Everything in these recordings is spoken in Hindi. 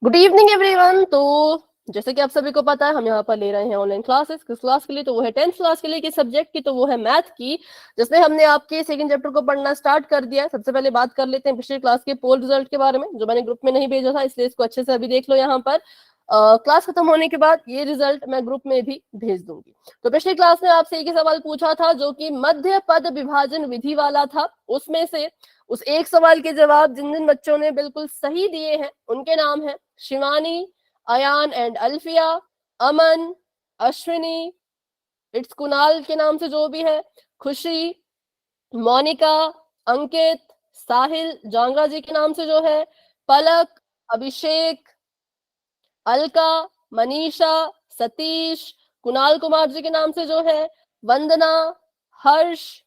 Good evening everyone. तो जैसे कि आप सभी को पता है, हम यहाँ पर ले रहे हैं ऑनलाइन क्लासेस। किस क्लास के लिए? तो वो है 10th क्लास के लिए। किस सब्जेक्ट की? तो वो है मैथ की, जिसमें हमने आपके सेकंड चैप्टर को पढ़ना स्टार्ट कर दिया है। सबसे पहले बात कर लेते हैं पिछले क्लास के पोल रिजल्ट के बारे में, जो मैंने ग्रुप में नहीं भेजा था, इसलिए इसको अच्छे से अभी देख लो। यहाँ पर क्लास खत्म होने के बाद ये रिजल्ट मैं ग्रुप में भी भेज दूंगी। तो पिछली क्लास में आपसे एक ही सवाल पूछा था, जो कि मध्य पद विभाजन विधि वाला था। उसमें से उस एक सवाल के जवाब जिन जिन बच्चों ने बिल्कुल सही दिए हैं उनके नाम है शिवानी, अयान एंड अल्फिया, अमन, अश्विनी, इट्स कुणाल के नाम से जो भी है, खुशी, मोनिका, अंकित, साहिल जांगरा जी के नाम से जो है, पलक, अभिषेक, अलका, मनीषा, सतीश, कुणाल कुमार जी के नाम से जो है, वंदना, हरीश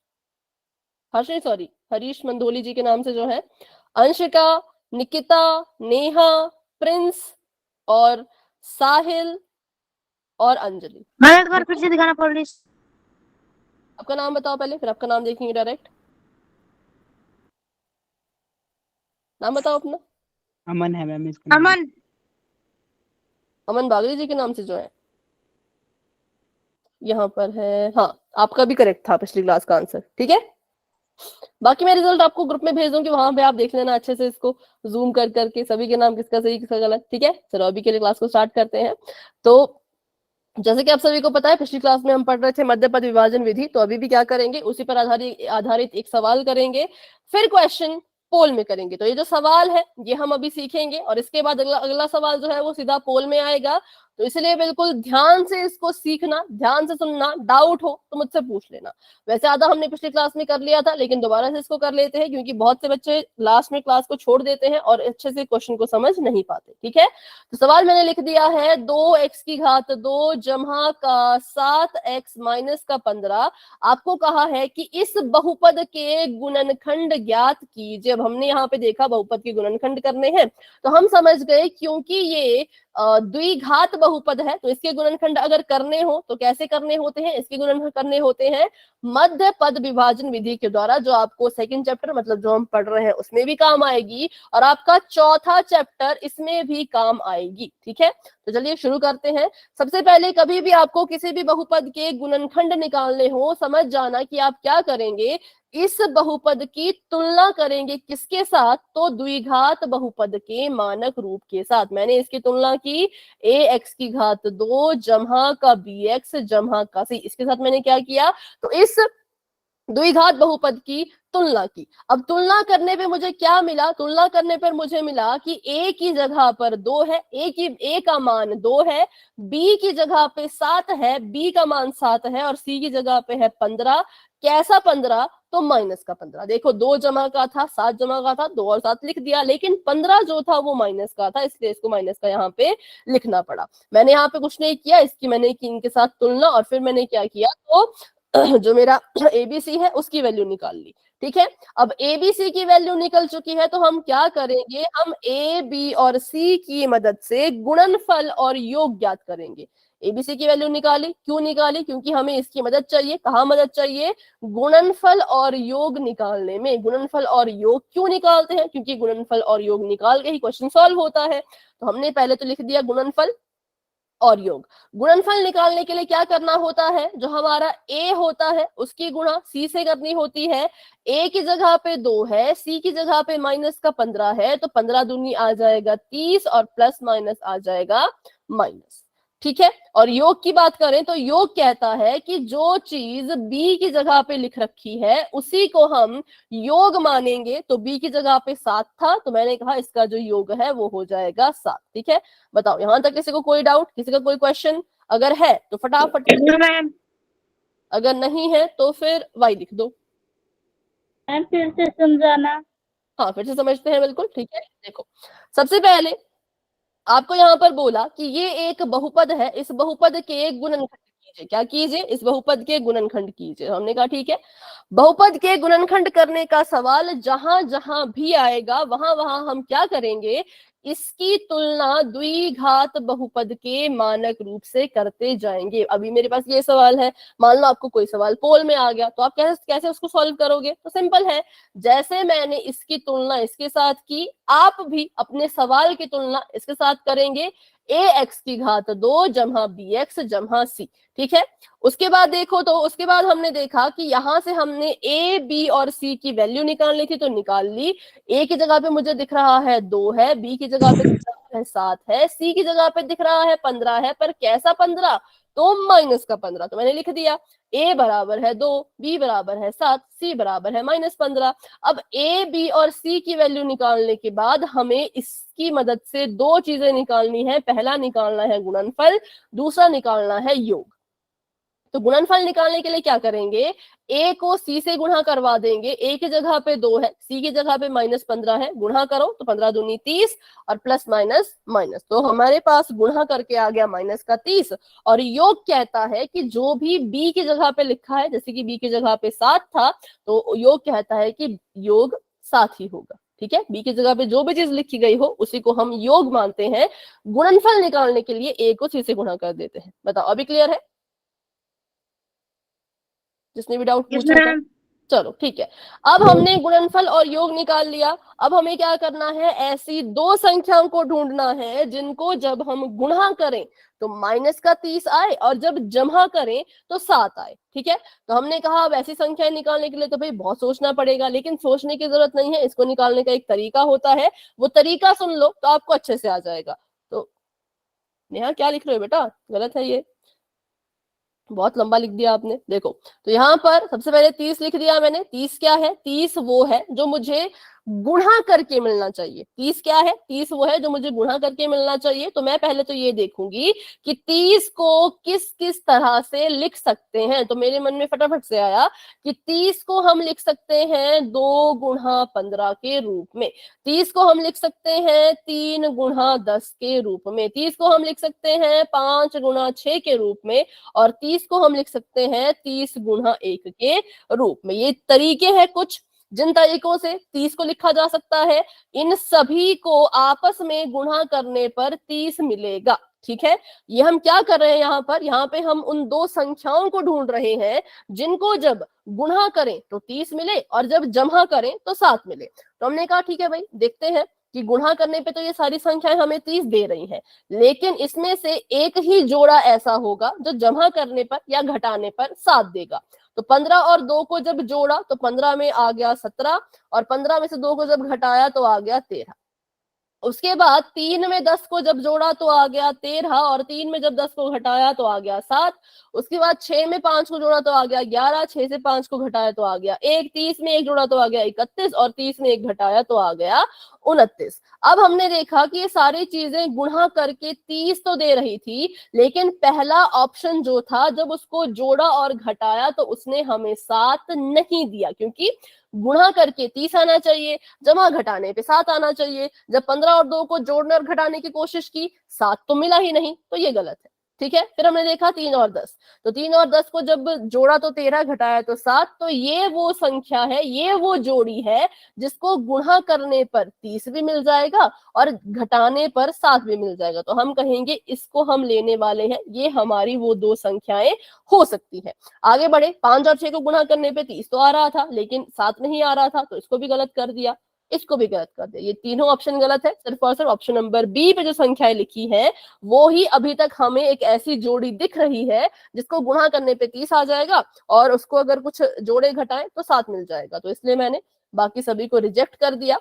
मंदोली जी के नाम से जो है, अंशिका, निकिता, नेहा, प्रिंस और साहिल और अंजलि। मैं एक बार फिर से दिखाना पड़ रही। आपका नाम बताओ पहले, फिर आपका नाम देखेंगे डायरेक्ट। नाम बताओ अपना। अमन है मैम इसका नाम। अमन बागरी जी के नाम से जो है यहाँ पर है। हाँ, आपका भी करेक्ट था पिछली क्लास का आंसर। ठीक है, बाकी मैं रिजल्ट आपको ग्रुप में भेज दूंगी, वहां पे आप देख लेना अच्छे से, इसको जूम कर करके सभी के नाम किसका सही किसका गलत। ठीक है, चलो अभी के लिए क्लास को स्टार्ट करते हैं। तो जैसे कि आप सभी को पता है, पिछली क्लास में हम पढ़ रहे थे मध्य पद विभाजन विधि। तो अभी भी क्या करेंगे, उसी पर आधारित एक सवाल करेंगे, फिर क्वेश्चन पोल में करेंगे। तो ये जो सवाल है ये हम अभी सीखेंगे, और इसके बाद अगला सवाल जो है वो सीधा पोल में आएगा। तो इसलिए बिल्कुल ध्यान से इसको सीखना, ध्यान से सुनना। डाउट हो तो मुझसे पूछ लेना। वैसे आधा हमने पिछली क्लास में कर लिया था, लेकिन दोबारा से इसको कर लेते हैं, क्योंकि बहुत से बच्चे लास्ट में क्लास को छोड़ देते हैं और अच्छे से क्वेश्चन को समझ नहीं पाते। ठीक है, तो सवाल मैंने लिख दिया है, 2x की घात 2 जमा का 7x माइनस का 15। आपको कहा है कि इस बहुपद के गुणनखंड ज्ञात कीजिए। अब हमने यहाँ पे देखा बहुपद के गुणनखंड करने हैं, तो हम समझ गए क्योंकि ये द्विघात बहुपद है, तो इसके गुणनखंड अगर करने हो तो कैसे करने होते हैं? इसके गुणनखंड करने होते हैं मध्य पद विभाजन विधि के द्वारा, जो आपको सेकंड चैप्टर मतलब जो हम पढ़ रहे हैं उसमें भी काम आएगी, और आपका चौथा चैप्टर इसमें भी काम आएगी। ठीक है, तो चलिए शुरू करते हैं। सबसे पहले कभी भी आपको किसी भी बहुपद के गुणनखंड निकालने हो, समझ जाना कि आप क्या करेंगे, इस बहुपद की तुलना करेंगे किसके साथ? तो द्विघात बहुपद के मानक रूप के साथ। मैंने इसकी तुलना की ax की घात 2 जमा का bx जमा का c, इसके साथ मैंने क्या किया? तो इस द्विघात बहुपद की तुलना की। अब तुलना करने पे मुझे क्या मिला? तुलना करने पर मुझे मिला कि a की जगह पर 2 है, a का मान 2 है, b की जगह पे 7 है, b का मान 7 है, और c की जगह पे है 15। कैसा 15? तो माइनस का 15। देखो 2 जमा का था, 7 जमा का था, 2 और 7 लिख दिया, लेकिन 15 जो था वो माइनस का था, इसलिए इसको माइनस का यहाँ पे लिखना पड़ा। मैंने यहाँ पे कुछ नहीं किया, इसकी मैंने की इनके साथ तुलना, और फिर मैंने क्या किया, तो जो मेरा एबीसी है उसकी वैल्यू निकाल ली। ठीक है, अब एबीसी की वैल्यू निकल चुकी है, तो हम क्या करेंगे, हम ए बी और सी की मदद से गुणनफल और योग ज्ञात करेंगे। एबीसी की वैल्यू निकाली, क्यों निकाली? क्योंकि हमें इसकी मदद चाहिए। कहाँ मदद चाहिए? गुणनफल और योग निकालने में। गुणनफल और योग क्यों निकालते हैं? क्योंकि गुणनफल और योग निकाल के ही क्वेश्चन सॉल्व होता है। तो हमने पहले तो लिख दिया गुणनफल और योग। गुणनफल निकालने के लिए क्या करना होता है? जो हमारा a होता है उसकी गुणा c से करनी होती है। a की जगह पे 2 है, c की जगह पे माइनस का 15 है, तो 15 दूनी आ जाएगा 30, और प्लस माइनस आ जाएगा माइनस। ठीक है, और योग की बात करें तो योग कहता है कि जो चीज b की जगह पे लिख रखी है उसी को हम योग मानेंगे। तो b की जगह पे 7 था, तो मैंने कहा इसका जो योग है वो हो जाएगा 7। ठीक है, बताओ यहां तक किसी को कोई डाउट, किसी का कोई क्वेश्चन? अगर है तो फटाफट, अगर नहीं है तो फिर वाई लिख दो। फिर से समझाना। हाँ, फिर से समझते हैं, बिल्कुल ठीक है। देखो, सबसे पहले आपको यहाँ पर बोला कि ये एक बहुपद है, इस बहुपद के गुणनखंड कीजिए, क्या कीजिए, इस बहुपद के गुणनखंड कीजिए। हमने कहा ठीक है, बहुपद के गुणनखंड करने का सवाल जहां जहां भी आएगा वहां वहां हम क्या करेंगे, इसकी तुलना द्विघात बहुपद के मानक रूप से करते जाएंगे। अभी मेरे पास ये सवाल है, मान लो आपको कोई सवाल पोल में आ गया, तो आप कैसे कैसे उसको सॉल्व करोगे? तो सिंपल है, जैसे मैंने इसकी तुलना इसके साथ की, आप भी अपने सवाल की तुलना इसके साथ करेंगे, ax की घात 2 जमा bx जमा c। ठीक है, उसके बाद देखो, तो उसके बाद हमने देखा कि यहां से हमने a b और c की वैल्यू निकालनी थी, तो निकाल ली। a की जगह पे मुझे दिख रहा है 2 है, b की जगह पे दिख रहा है 7 है, c की जगह पे दिख रहा है 15 है, पर कैसा 15? तो माइनस का 15। तो मैंने लिख दिया a बराबर है 2, b बराबर है 7, c बराबर है -15। अब a b और c की वैल्यू निकालने के बाद हमें इसकी मदद से दो चीजें निकालनी है। पहला निकालना है गुणनफल, दूसरा निकालना है योग। तो गुणनफल निकालने के लिए क्या करेंगे, a को c से गुणा करवा देंगे। a की जगह पे 2 है, c की जगह पे -15 है, गुणा करो तो 15 दूनी 30 और प्लस माइनस माइनस, तो हमारे पास गुणा करके आ गया माइनस का 30। और योग कहता है कि जो भी b की जगह पे लिखा है, जैसे कि b की जगह पे 7 था, तो योग कहता है कि योग 7 ही होगा। ठीक है, b की जगह पे जो भी चीज लिखी गई हो उसी को हम योग मानते हैं। गुणनफल निकालने के लिए a को c से गुणा कर देते हैं। बताओ, अभी क्लियर है? जिसने भी डाउट पूछा था, चलो ठीक है। अब हमने गुणनफल और योग निकाल लिया। अब हमें क्या करना है, ऐसी दो संख्याओं को ढूंढना है जिनको जब हम गुणा करें तो माइनस का 30 आए और जब जमा करें तो 7 आए। ठीक है, तो हमने कहा अब ऐसी संख्याएं निकालने के लिए तो भाई बहुत सोचना पड़ेगा, लेकिन सोचने की जरूरत नहीं है, इसको निकालने का एक तरीका होता है, वो तरीका सुन लो तो आपको अच्छे से आ जाएगा। तो नेहा क्या लिख रहे हो बेटा, गलत है ये, बहुत लंबा लिख दिया आपने। देखो, तो यहाँ पर सबसे पहले 30 लिख दिया मैंने। 30 क्या है? 30 वो है जो मुझे गुणा करके मिलना चाहिए। 30 क्या है? 30 वो है जो मुझे गुणा करके मिलना चाहिए। तो मैं पहले तो ये देखूंगी कि 30 को किस किस तरह से लिख सकते हैं। तो मेरे मन में फटाफट से आया कि 30 को हम लिख सकते हैं 2 गुणा 15 के रूप में, 30 को हम लिख सकते हैं 3 गुणा 10 के रूप में, 30 को हम लिख सकते हैं 5 गुणा 6 के रूप में, और 30 को हम लिख सकते हैं 30 गुणा 1 के रूप में। ये तरीके हैं कुछ जिन तरीकों से 30 को लिखा जा सकता है। इन सभी को आपस में गुणा करने पर 30 मिलेगा। ठीक है, ये हम क्या कर रहे हैं यहाँ पे हम उन दो संख्याओं को ढूंढ रहे हैं जिनको जब गुणा करें तो 30 मिले और जब जमा करें तो 7 मिले। तो हमने कहा ठीक है भाई, देखते हैं कि गुणा करने पे तो ये सारी संख्याएं हमें 30 दे रही हैं, लेकिन इसमें से एक ही जोड़ा ऐसा होगा जो जमा करने पर या घटाने पर 7 देगा। तो 15 और 2 को जब जोड़ा तो 15 में आ गया 17, और 15 में से 2 को जब घटाया तो आ गया 13। उसके बाद 3 में 10 को जब जोड़ा तो आ गया 13, और 3 में जब 10 को घटाया तो आ गया 7। उसके बाद 6 में 5 को जोड़ा तो आ गया 11, 6 से 5 को घटाया तो आ गया 1, 30 में 1 जोड़ा तो आ गया 31, और 30 में 1 घटाया तो आ गया 29। अब हमने देखा कि ये सारी चीजें गुणा करके 30 तो दे रही थी, लेकिन पहला ऑप्शन जो था जब उसको जोड़ा और घटाया तो उसने हमें 7 नहीं दिया, क्योंकि गुणा करके 30 आना चाहिए, जमा घटाने पे 7 आना चाहिए। जब 15 और 2 को जोड़ने और घटाने की कोशिश की, 7 तो मिला ही नहीं, तो ये गलत है। ठीक है, फिर हमने देखा 3 और 10, तो 3 और 10 को जब जोड़ा तो 13, घटाया तो 7, तो ये वो संख्या है, ये वो जोड़ी है जिसको गुणा करने पर 30 भी मिल जाएगा और घटाने पर 7 भी मिल जाएगा। तो हम कहेंगे इसको हम लेने वाले हैं, ये हमारी वो दो संख्याएं हो सकती है। आगे बढ़े, 5 और 6 को गुणा करने पे 30 तो आ रहा था, लेकिन 7 नहीं आ रहा था, तो इसको भी गलत कर दिया, इसको भी गलत कर दिया। ये तीनों ऑप्शन गलत है। सिर्फ और सिर्फ ऑप्शन नंबर बी पे जो संख्याएं लिखी है वो ही अभी तक हमें एक ऐसी जोड़ी दिख रही है जिसको गुणा करने पे 30 आ जाएगा और उसको अगर कुछ जोड़े घटाएं तो 7 मिल जाएगा। तो इसलिए मैंने बाकी सभी को रिजेक्ट कर दिया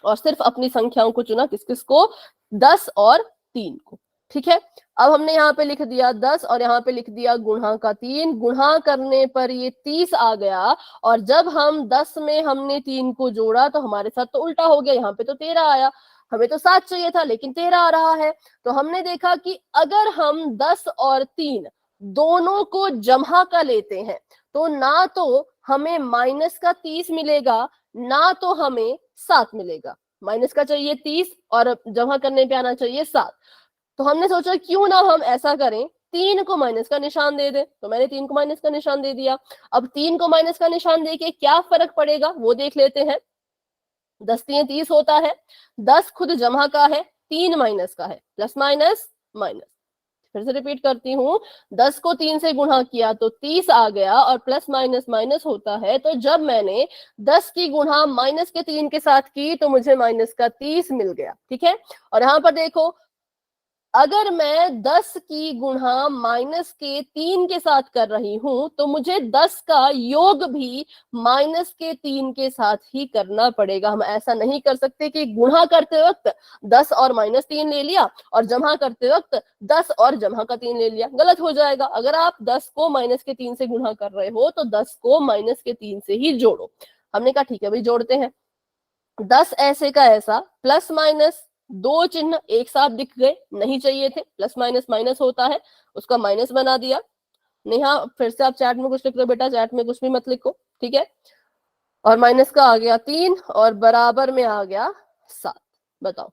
और सिर्फ अपनी संख्याओं को चुना, किस किस को, 10 और 3 को। ठीक है, अब हमने यहाँ पे लिख दिया 10 और यहाँ पे लिख दिया गुणा का 3। गुणा करने पर ये 30 आ गया, और जब हम 10 में हमने 3 को जोड़ा तो हमारे साथ तो उल्टा हो गया, यहाँ पे तो 13 आया, हमें तो 7 चाहिए था लेकिन 13 आ रहा है। तो हमने देखा कि अगर हम 10 और 3 दोनों को जमा का लेते हैं तो ना तो हमें माइनस का 30 मिलेगा, ना तो हमें 7 मिलेगा। माइनस का चाहिए 30 और जमा करने पे आना चाहिए 7। तो हमने सोचा क्यों ना हम ऐसा करें 3 को माइनस का निशान दे दे, तो मैंने 3 को माइनस का निशान दे दिया। अब 3 को माइनस का निशान देके क्या फर्क पड़ेगा वो देख लेते हैं। 10 3 30 होता है, 10 खुद जमा का है, 3 माइनस का है, प्लस माइनस माइनस। फिर से रिपीट करती हूँ, 10 को 3 से गुणा किया तो 30 आ गया, और प्लस माइनस माइनस होता है, तो जब मैंने 10 की गुणा माइनस के 3 के साथ की तो मुझे माइनस का 30 मिल गया। ठीक है, और यहाँ पर देखो, अगर मैं 10 की गुणा माइनस के 3 के साथ कर रही हूं तो मुझे 10 का योग भी माइनस के 3 के साथ ही करना पड़ेगा। हम ऐसा नहीं कर सकते कि गुणा करते वक्त 10 और माइनस 3 ले लिया और जमा करते वक्त 10 और जमा का 3 ले लिया, गलत हो जाएगा। अगर आप 10 को माइनस के 3 से गुणा कर रहे हो तो 10 को माइनस के 3 से ही जोड़ो। हमने कहा ठीक है भाई जोड़ते हैं। 10 ऐसे का ऐसा, प्लस माइनस, दो चिन्ह एक साथ दिख गए, नहीं चाहिए थे, प्लस माइनस माइनस होता है, उसका माइनस बना दिया। नेहा फिर से आप चैट में कुछ लिख लो बेटा, चैट में कुछ भी मत लिखो, ठीक है। और माइनस का आ गया 3 और बराबर में आ गया 7। बताओ,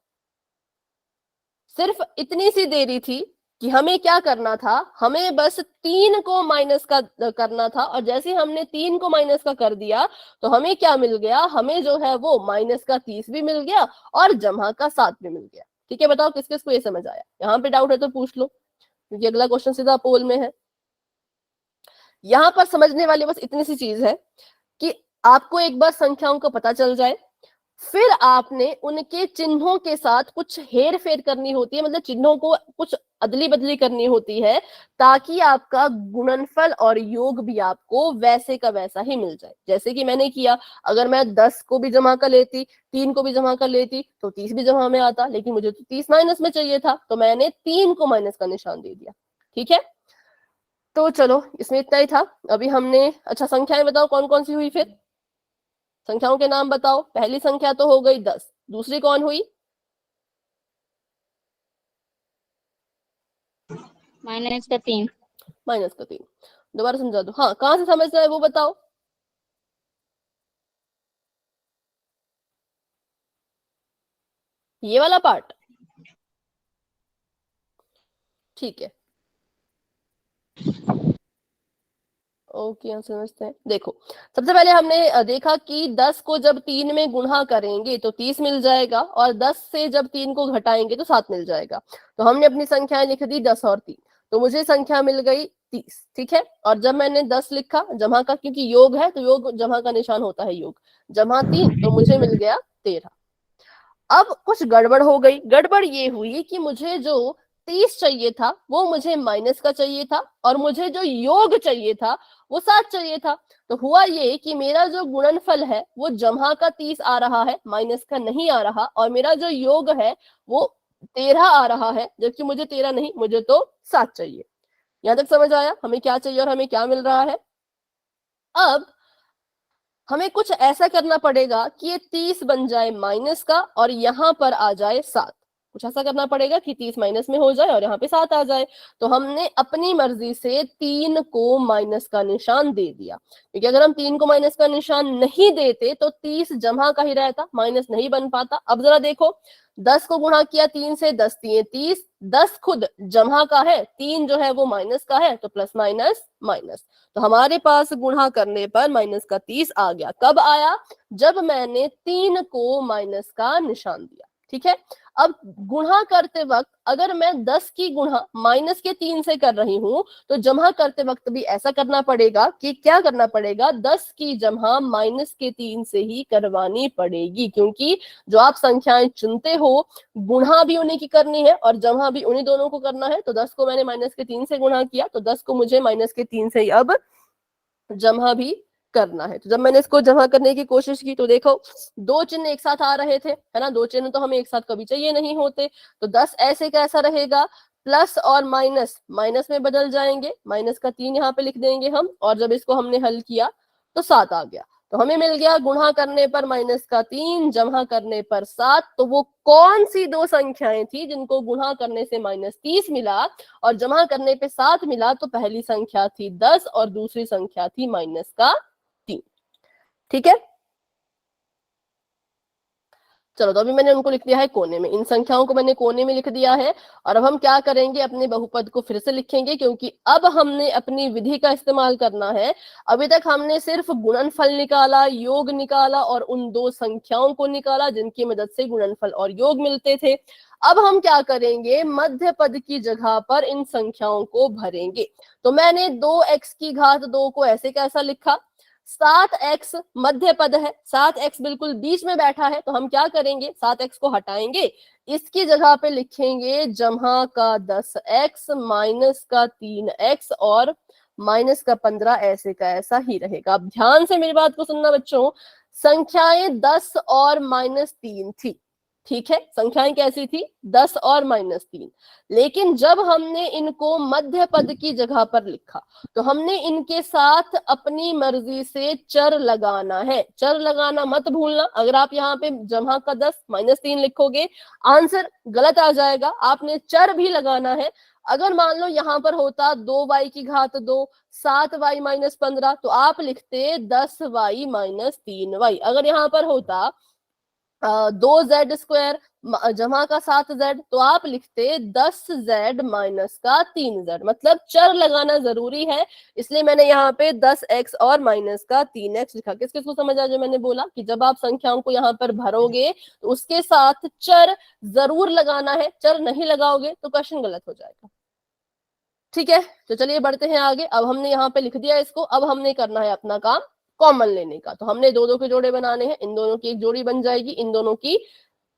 सिर्फ इतनी सी देरी थी कि हमें क्या करना था, हमें बस 3 को माइनस का करना था, और जैसे ही हमने 3 को माइनस का कर दिया तो हमें क्या मिल गया, हमें जो है वो माइनस का 30 भी मिल गया और जमा का 7 भी मिल गया। ठीक है, बताओ किस किस को ये समझ आया? यहाँ पे डाउट है तो पूछ लो, क्योंकि अगला क्वेश्चन सीधा पोल में है। यहाँ पर समझने वाली बस इतनी सी चीज है कि आपको एक बार संख्याओं का पता चल जाए, फिर आपने उनके चिन्हों के साथ कुछ हेर फेर करनी होती है, मतलब चिन्हों को कुछ अदली बदली करनी होती है, ताकि आपका गुणनफल और योग भी आपको वैसे का वैसा ही मिल जाए। जैसे कि मैंने किया, अगर मैं 10 को भी जमा कर लेती, 3 को भी जमा कर लेती तो 30 भी जमा में आता, लेकिन मुझे तो 30 माइनस में चाहिए था, तो मैंने 3 को माइनस का निशान दे दिया। ठीक है, तो चलो इसमें इतना ही था। अभी हमने, अच्छा संख्याएं बताओ कौन कौन सी हुई, फिर संख्याओं के नाम बताओ। पहली संख्या तो हो गई 10, दूसरी कौन हुई? माइनस का 3। माइनस का 3। दोबारा समझा दो, हाँ कहां से समझना है वो बताओ। ये वाला पार्ट, ठीक है, ओके हम समझते हैं। देखो, सबसे पहले हमने देखा कि 10 को जब 3 में गुणा करेंगे तो 30 मिल जाएगा, और 10 से जब 3 को घटाएंगे तो 7 मिल जाएगा। तो हमने अपनी संख्याएं लिख दी 10 और 3, तो मुझे संख्या मिल गई 30। ठीक है, और जब मैंने 10 लिखा जमा का, क्योंकि योग है तो योग जमा का निशान होता है, योग जमा 3, तो मुझे मिल गया 13। अब कुछ गड़बड़ हो गई। गड़बड़ ये हुई कि मुझे जो 30 चाहिए था वो मुझे माइनस का चाहिए था, और मुझे जो योग चाहिए था वो 7 चाहिए था। तो हुआ ये कि मेरा जो गुणनफल है वो जमा का 30 आ रहा है, माइनस का नहीं आ रहा, और मेरा जो योग है वो 13 आ रहा है, जबकि मुझे 13 नहीं, मुझे तो 7 चाहिए। यहां तक समझ आया हमें क्या चाहिए और हमें क्या मिल रहा है? अब हमें कुछ ऐसा करना पड़ेगा कि ये 30 बन जाए माइनस का और यहां पर आ जाए 7। कुछ ऐसा करना पड़ेगा कि 30 माइनस में हो जाए और यहाँ पे 7 आ जाए। तो हमने अपनी मर्जी से 3 को माइनस का निशान दे दिया, क्योंकि अगर हम 3 को माइनस का निशान नहीं देते तो 30 जमा का ही रहता, माइनस नहीं बन पाता। अब जरा देखो, 10 को गुणा किया 3 से, 10 3 30, 10 खुद जमा का है, 3 जो है वो माइनस का है, तो प्लस माइनस माइनस। तो हमारे पास गुणा करने पर माइनस का 30 आ गया। कब आया? जब मैंने 3 को माइनस का निशान दिया। ठीक है, अब गुणा करते वक्त अगर मैं 10 की गुणा माइनस के 3 से कर रही हूं तो जमा करते वक्त भी ऐसा करना पड़ेगा कि क्या करना पड़ेगा, 10 की जमा माइनस के 3 से ही करवानी पड़ेगी, क्योंकि जो आप संख्याएं चुनते हो गुणा भी उन्हीं की करनी है और जमा भी उन्हीं दोनों को करना है। तो 10 को मैंने माइनस के 3 से गुणा किया, तो 10 को मुझे माइनस के 3 से ही अब जमा भी करना है। तो जब मैंने इसको जमा करने की कोशिश की तो देखो, दो चिन्ह एक साथ आ रहे थे, है ना, दो चिन्ह तो हमें एक साथ कभी चाहिए नहीं होते। तो 10 ऐसे कैसा रहेगा, प्लस और माइनस माइनस में बदल जाएंगे, माइनस का 3 यहाँ पे लिख देंगे हम, और जब इसको हमने हल किया तो 7 आ गया। तो हमें मिल गया गुणा करने पर माइनस का 3, जमा करने पर 7। तो वो कौन सी दो संख्याएं थी जिनको गुणा करने से माइनस 30 मिला और जमा करने पे 7 मिला? तो पहली संख्या थी 10 और दूसरी संख्या थी माइनस का 3। ठीक है, चलो, तो अभी मैंने उनको लिख दिया है कोने में, इन संख्याओं को मैंने कोने में लिख दिया है। और अब हम क्या करेंगे, अपने बहुपद को फिर से लिखेंगे, क्योंकि अब हमने अपनी विधि का इस्तेमाल करना है। अभी तक हमने सिर्फ गुणनफल निकाला, योग निकाला और उन दो संख्याओं को निकाला जिनकी मदद से गुणनफल और योग मिलते थे। अब हम क्या करेंगे, मध्य पद की जगह पर इन संख्याओं को भरेंगे। तो मैंने 2x की घात 2 को ऐसे कैसा लिखा, 7x मध्य पद है, 7x बिल्कुल बीच में बैठा है, तो हम क्या करेंगे, 7x को हटाएंगे, इसकी जगह पे लिखेंगे जमा का 10x माइनस का 3x और माइनस का 15, ऐसे का ऐसा ही रहेगा। अब ध्यान से मेरी बात को सुनना बच्चों, संख्याएं 10 और -3 थी, ठीक है, संख्याएं कैसी थी, 10 और -3। लेकिन जब हमने इनको मध्य पद की जगह पर लिखा तो हमने इनके साथ अपनी मर्जी से चर लगाना है। चर लगाना मत भूलना, अगर आप यहाँ पे जमा का 10 -3 लिखोगे आंसर गलत आ जाएगा, आपने चर भी लगाना है। अगर मान लो यहाँ पर होता 2y की घात 2 7y - 15, तो आप लिखते 10y - 3y। अगर यहाँ पर होता 2z² जमा का 7z, तो आप लिखते 10z माइनस का 3z। मतलब चर लगाना जरूरी है, इसलिए मैंने यहाँ पे 10x और माइनस का 3x लिखा। किस किस को समझ आ जाए, मैंने बोला कि जब आप संख्याओं को यहाँ पर भरोगे तो उसके साथ चर जरूर लगाना है, चर नहीं लगाओगे तो क्वेश्चन गलत हो जाएगा। ठीक है, तो चलिए बढ़ते हैं आगे। अब हमने यहाँ पे लिख दिया इसको, अब हमने करना है अपना काम कॉमन लेने का। तो हमने दो दो के जोड़े बनाने हैं, इन दोनों की एक जोड़ी बन जाएगी, इन दोनों की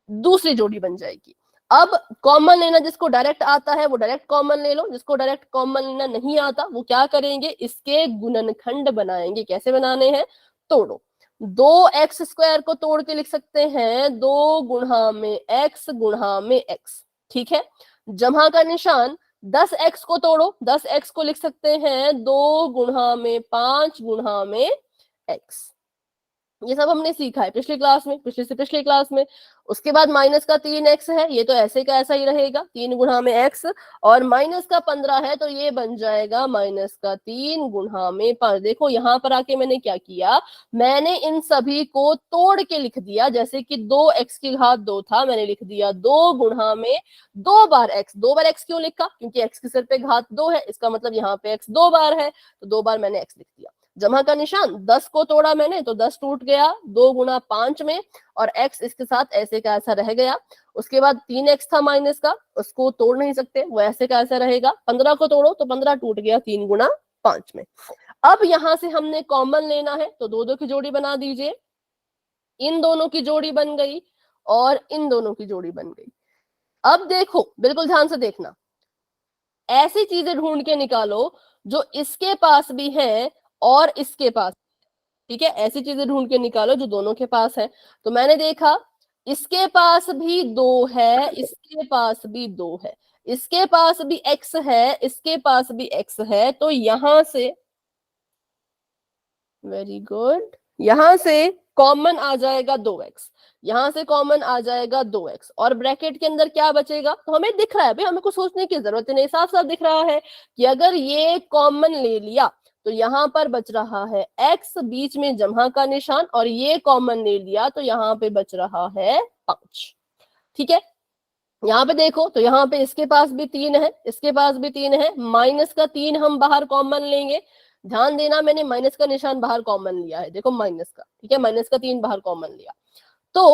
दूसरी जोड़ी बन जाएगी। अब कॉमन लेना जिसको डायरेक्ट आता है वो डायरेक्ट कॉमन ले लो, जिसको डायरेक्ट कॉमन लेना नहीं आता वो क्या करेंगे, इसके गुणनखंड बनाएंगे। कैसे बनाने हैं, तोड़ो। 2x² को तोड़ के लिख सकते हैं 2 गुणा में x गुणा में x, ठीक है। जमा का निशान, 10x को तोड़ो, 10x को लिख सकते हैं 2 गुणा में 5 गुणा में x। ये सब हमने सीखा है पिछली क्लास में, पिछली से पिछली क्लास में। उसके बाद माइनस का 3x है, ये तो ऐसे का ऐसा ही रहेगा, 3 गुणा में x, और माइनस का 15 है तो ये बन जाएगा माइनस का 3 गुणा में 5। देखो यहाँ पर आके मैंने क्या किया, मैंने इन सभी को तोड़ के लिख दिया। जैसे कि 2x की घात 2 था, मैंने लिख दिया 2 गुणा में 2 बार x। 2 बार x क्यों लिखा, क्योंकि x के सिर पे घात 2 है, इसका मतलब यहाँ पे x 2 बार है, तो 2 बार मैंने x लिख दिया। जमा का निशान, 10 को तोड़ा मैंने तो 10 टूट गया 2 गुणा 5 में, और x इसके साथ ऐसे का ऐसा रह गया। उसके बाद 3x था माइनस का, उसको तोड़ नहीं सकते, वो ऐसे का ऐसा रहेगा। 15 को तोड़ो तो 15 टूट गया 3 गुणा 5 में। अब यहां से हमने कॉमन लेना है, तो दो दो की जोड़ी बना दीजिए। इन दोनों की जोड़ी बन गई और इन दोनों की जोड़ी बन गई। अब देखो, बिल्कुल ध्यान से देखना, ऐसी चीजें ढूंढ के निकालो जो इसके पास भी है और इसके पास, ठीक है, ऐसी चीजें ढूंढ के निकालो जो दोनों के पास है। तो मैंने देखा इसके पास भी 2 है, इसके पास भी 2 है, इसके पास भी x है, इसके पास भी x है, तो यहां से, वेरी गुड, यहां से कॉमन आ जाएगा 2x, यहां से कॉमन आ जाएगा 2x, और ब्रैकेट के अंदर क्या बचेगा, तो हमें दिख रहा है भाई, हमें कुछ सोचने की जरूरत नहीं, साफ साफ दिख रहा है कि अगर ये कॉमन ले लिया तो यहाँ पर बच रहा है x, बीच में जमा का निशान, और ये कॉमन ले लिया तो यहाँ पे बच रहा है 5। ठीक है, यहाँ पे देखो तो यहाँ पे इसके पास भी 3 है, इसके पास भी 3 है, माइनस का 3 हम बाहर कॉमन लेंगे। ध्यान देना, मैंने माइनस का निशान बाहर कॉमन लिया है, देखो माइनस का, ठीक है, माइनस का 3 बाहर कॉमन लिया तो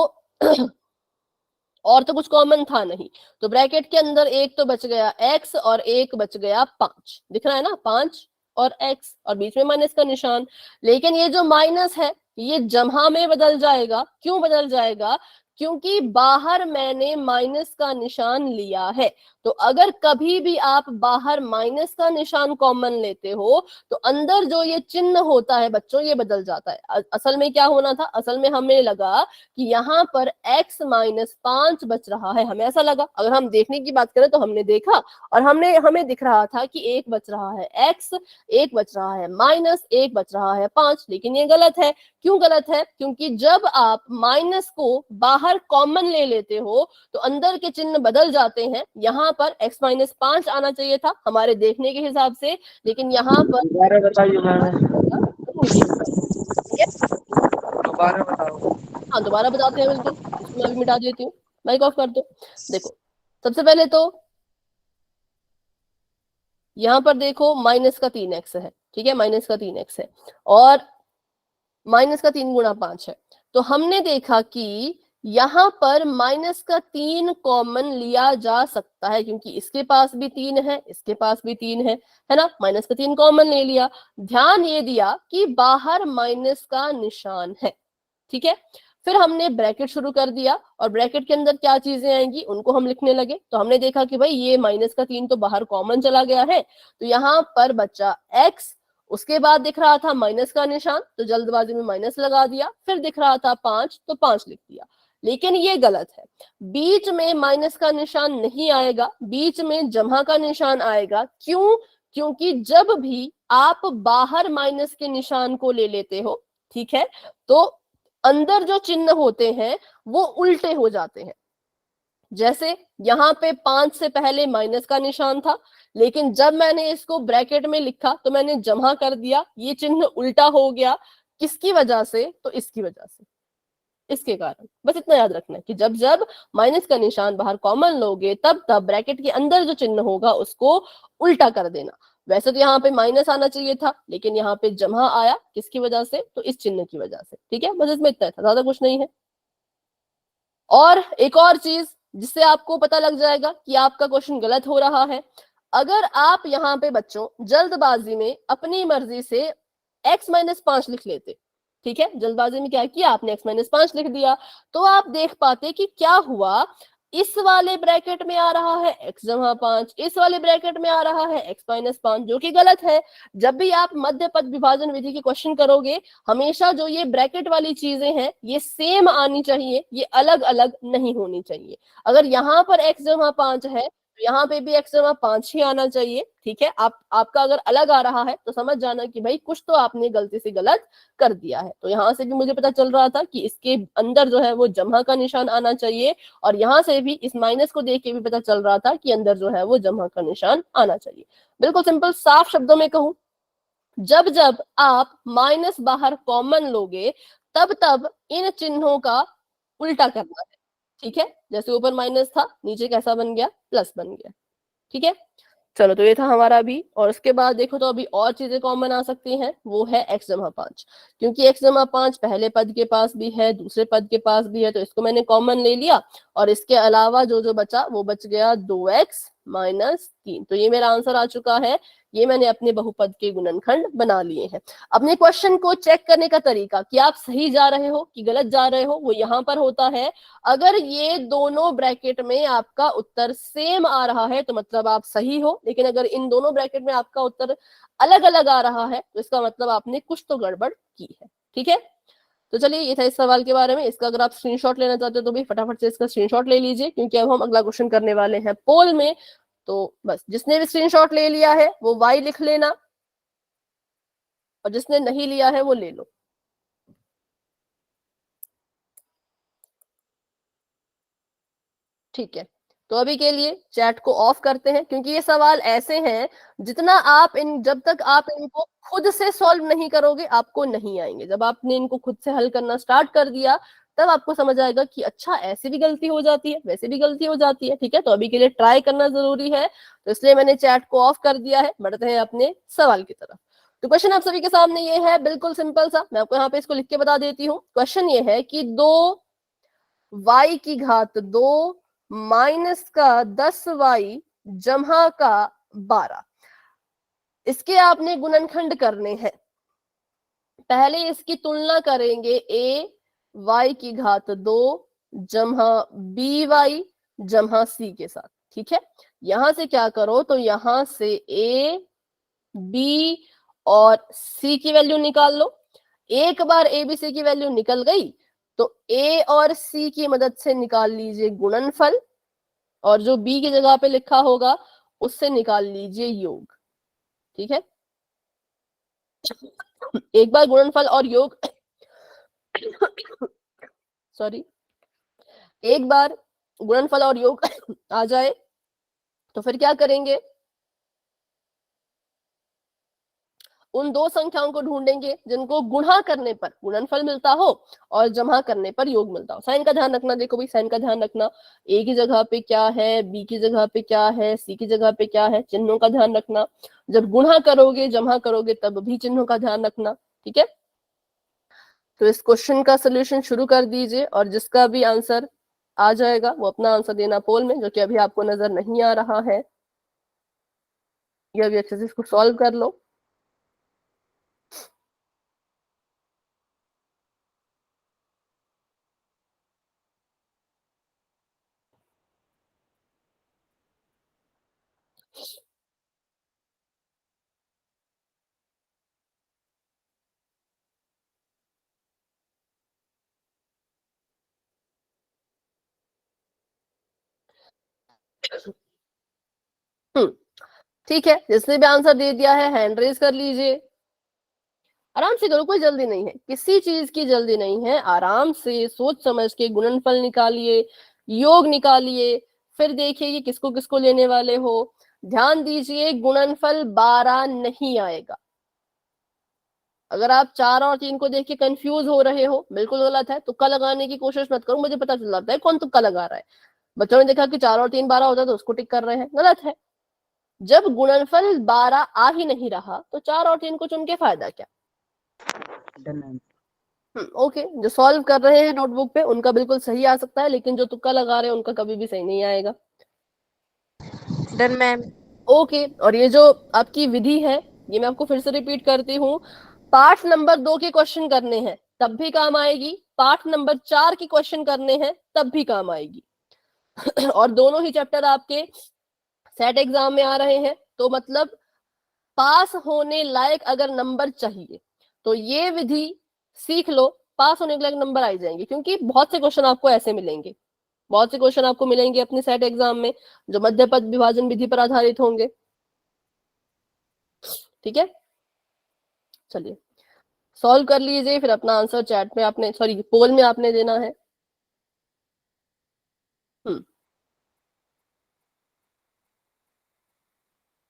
और तो कुछ कॉमन था नहीं, तो ब्रैकेट के अंदर एक तो बच गया x और एक बच गया 5, दिख रहा है ना, 5 और x, और बीच में माइनस का निशान। लेकिन ये जो माइनस है ये जमा में बदल जाएगा। क्यों बदल जाएगा, क्योंकि बाहर मैंने माइनस का निशान लिया है। तो अगर कभी भी आप बाहर माइनस का निशान कॉमन लेते हो तो अंदर जो ये चिन्ह होता है बच्चों ये बदल जाता है। असल में क्या होना था, असल में हमें लगा कि यहाँ पर x - 5 बच रहा है, हमें ऐसा लगा। अगर हम देखने की बात करें तो हमने देखा और हमें दिख रहा था कि एक बच रहा है x, एक बच रहा है माइनस, एक बच रहा है 5, लेकिन ये गलत है। क्यों गलत है, क्योंकि जब आप माइनस को बाहर कॉमन ले लेते हो तो अंदर के चिन्ह बदल जाते हैं। यहाँ पर x - 5 आना चाहिए था हमारे देखने के हिसाब से, लेकिन यहाँ पर दोबारा बताइए मैम, दोबारा बताओ। हाँ दोबारा बताते हैं बिल्कुल, इसको मैं अभी मिटा देती हूँ, माइक ऑफ कर दो। देखो सबसे पहले तो यहाँ पर देखो माइनस का 3x है, ठीक है, माइनस का 3x है और माइनस का 3 गुणा 5 है। तो हमने देखा कि यहाँ पर माइनस का 3 कॉमन लिया जा सकता है, क्योंकि इसके पास भी 3 है, इसके पास भी 3 है ना, माइनस का 3 कॉमन ले लिया। ध्यान ये दिया कि बाहर माइनस का निशान है, ठीक है। फिर हमने ब्रैकेट शुरू कर दिया और ब्रैकेट के अंदर क्या चीजें आएंगी उनको हम लिखने लगे। तो हमने देखा कि भाई ये माइनस का 3 तो बाहर कॉमन चला गया है, तो यहाँ पर बचा x। उसके बाद दिख रहा था माइनस का निशान, तो जल्दबाजी में माइनस लगा दिया। फिर दिख रहा था 5, तो 5 लिख दिया। लेकिन ये गलत है, बीच में माइनस का निशान नहीं आएगा, बीच में जमा का निशान आएगा। क्यों? क्योंकि जब भी आप बाहर माइनस के निशान को ले लेते हो, ठीक है, तो अंदर जो चिन्ह होते हैं वो उल्टे हो जाते हैं। जैसे यहाँ पे 5 से पहले माइनस का निशान था, लेकिन जब मैंने इसको ब्रैकेट में लिखा तो मैंने जमा कर दिया, ये चिन्ह उल्टा हो गया। किसकी वजह से? तो इसकी वजह से, इसके कारण। बस इतना याद रखना है कि जब जब माइनस का निशान बाहर कॉमन लोगे तब तब ब्रैकेट के अंदर जो चिन्ह होगा उसको उल्टा कर देना। वैसे तो यहाँ पे माइनस आना चाहिए था, लेकिन यहाँ पे जमा आया, किसकी वजह से? तो इस चिन्ह की वजह से, ठीक है। बस इसमें इतना था, ज्यादा कुछ नहीं है। और एक और चीज जिससे आपको पता लग जाएगा कि आपका क्वेश्चन गलत हो रहा है, अगर आप यहाँ पे बच्चों जल्दबाजी में अपनी मर्जी से x-5 लिख लेते, ठीक है, जल्दबाजी में क्या किया आपने, x-5 लिख दिया, तो आप देख पाते कि क्या हुआ, इस वाले ब्रैकेट में आ रहा है x-5, इस वाले ब्रैकेट में आ रहा है x-5, जो कि गलत है। जब भी आप मध्य पद विभाजन विधि के क्वेश्चन करोगे, हमेशा जो ये ब्रैकेट वाली चीजें हैं ये सेम आनी चाहिए, ये अलग अलग नहीं होनी चाहिए। अगर यहाँ पर x-5 है तो यहाँ पे भी x-5 ही आना चाहिए, ठीक है। आपका अगर अलग आ रहा है तो समझ जाना कि भाई कुछ तो आपने गलती से गलत कर दिया है। तो यहाँ से भी मुझे पता चल रहा था कि इसके अंदर जो है वो जमा का निशान आना चाहिए, और यहाँ से भी इस माइनस को देख के भी पता चल रहा था कि अंदर जो है वो जमा का निशान आना चाहिए। बिल्कुल सिंपल, साफ शब्दों में कहूं, जब जब आप माइनस बाहर कॉमन लोगे तब तब इन चिन्हों का उल्टा करना है, ठीक है। जैसे ऊपर माइनस था, नीचे कैसा बन गया, प्लस बन गया, ठीक है। चलो तो ये था हमारा अभी। और उसके बाद देखो तो अभी और चीजें कॉमन आ सकती हैं, वो है x-5, क्योंकि x-5 पहले पद के पास भी है, दूसरे पद के पास भी है, तो इसको मैंने कॉमन ले लिया। और इसके अलावा जो जो बचा वो बच गया 2x-3। तो ये मेरा आंसर आ चुका है, ये मैंने अपने बहुपद के गुणनखंड बना लिए हैं। अपने क्वेश्चन को चेक करने का तरीका कि आप सही जा रहे हो कि गलत जा रहे हो, वो यहाँ पर होता है। अगर ये दोनों ब्रैकेट में आपका उत्तर सेम आ रहा है तो मतलब आप सही हो, लेकिन अगर इन दोनों ब्रैकेट में आपका उत्तर अलग अलग आ रहा है तो इसका मतलब आपने कुछ तो गड़बड़ की है, ठीक है। तो चलिए ये था इस सवाल के बारे में। इसका अगर आप स्क्रीनशॉट लेना चाहते हो तो भी फटाफट से इसका स्क्रीनशॉट ले लीजिए, क्योंकि अब हम अगला क्वेश्चन करने वाले हैं पोल में। तो बस जिसने भी स्क्रीनशॉट ले लिया है वो y लिख लेना, और जिसने नहीं लिया है वो ले लो। ठीक है, तो अभी के लिए चैट को ऑफ करते हैं, क्योंकि ये सवाल ऐसे हैं जितना आप जब तक आप इनको खुद से सॉल्व नहीं करोगे आपको नहीं आएंगे। जब आपने इनको खुद से हल करना स्टार्ट कर दिया तब आपको समझ आएगा कि अच्छा ऐसे भी गलती हो जाती है, वैसे भी गलती हो जाती है, ठीक है। तो अभी के लिए ट्राई करना जरूरी है, तो इसलिए मैंने चैट को ऑफ कर दिया है। बढ़ते हैं अपने सवाल की तरफ। तो क्वेश्चन आप सभी के सामने ये है, बिल्कुल सिंपल सा। मैं आपको यहाँ पे इसको लिख के बता देती हूँ। क्वेश्चन ये है कि 2y⁻2 माइनस का 10y जमा का 12, इसके आपने गुणनखंड करने हैं। पहले इसकी तुलना करेंगे y⁻2 जमा by जमा c के साथ, ठीक है। यहां से क्या करो, तो यहां से a b और c की वैल्यू निकाल लो। एक बार a b c की वैल्यू निकल गई तो a और c की मदद से निकाल लीजिए गुणनफल, और जो b की जगह पे लिखा होगा उससे निकाल लीजिए योग, ठीक है। एक बार गुणनफल और योग सॉरी, एक बार गुणनफल और योग आ जाए तो फिर क्या करेंगे, उन दो संख्याओं को ढूंढेंगे जिनको गुणा करने पर गुणनफल मिलता हो और जमा करने पर योग मिलता हो। साइन का ध्यान रखना, देखो भाई साइन का ध्यान रखना, ए की जगह पे क्या है, बी की जगह पे क्या है, सी की जगह पे क्या है, चिन्हों का ध्यान रखना। जब गुणा करोगे जमा करोगे तब भी चिन्हों का ध्यान रखना, ठीक है। तो इस क्वेश्चन का सोल्यूशन शुरू कर दीजिए और जिसका भी आंसर आ जाएगा वो अपना आंसर देना पोल में, जो कि अभी आपको नजर नहीं आ रहा है। ये अभी अच्छे से इसको सॉल्व कर लो। ठीक है, जिसने भी आंसर दे दिया है हैंड रेज कर लीजिए। आराम से करो, कोई जल्दी नहीं है, किसी चीज की जल्दी नहीं है। आराम से सोच समझ के गुणनफल निकालिए, योग निकालिए, फिर देखिए कि किसको किसको लेने वाले हो। ध्यान दीजिए, गुणनफल 12 नहीं आएगा। अगर आप 4 और 3 को देख के कंफ्यूज हो रहे हो, बिल्कुल गलत है। तुक्का लगाने की कोशिश मत करो, मुझे पता चल जाता है कौन तुक्का लगा रहा है। बच्चों ने देखा कि 4 और 3 12 होता है तो उसको टिक कर रहे हैं, गलत है। जब गुणनफल 12 आ ही नहीं रहा तो 4 और 3 को चुन के फायदा क्या। Done ma'am. ओके, जो सॉल्व कर रहे हैं नोटबुक पे उनका बिल्कुल सही आ सकता है, लेकिन जो तुक्का लगा रहे हैं उनका कभी भी सही नहीं आएगा। Done ma'am. ओके, और ये जो आपकी विधि है ये मैं आपको फिर से रिपीट करती हूँ। पाठ नंबर 2 के क्वेश्चन करने हैं तब भी काम आएगी, पाठ नंबर 4 के क्वेश्चन करने हैं तब भी काम आएगी। और दोनों ही चैप्टर आपके सेट एग्जाम में आ रहे हैं, तो मतलब पास होने लायक अगर नंबर चाहिए तो ये विधि सीख लो, पास होने के लायक नंबर आ जाएंगे। क्योंकि बहुत से क्वेश्चन आपको ऐसे मिलेंगे, बहुत से क्वेश्चन आपको मिलेंगे अपने सेट एग्जाम में जो मध्य पद विभाजन विधि पर आधारित होंगे, ठीक है। चलिए सॉल्व कर लीजिए, फिर अपना आंसर चैट में आपने, सॉरी पोल में आपने देना है।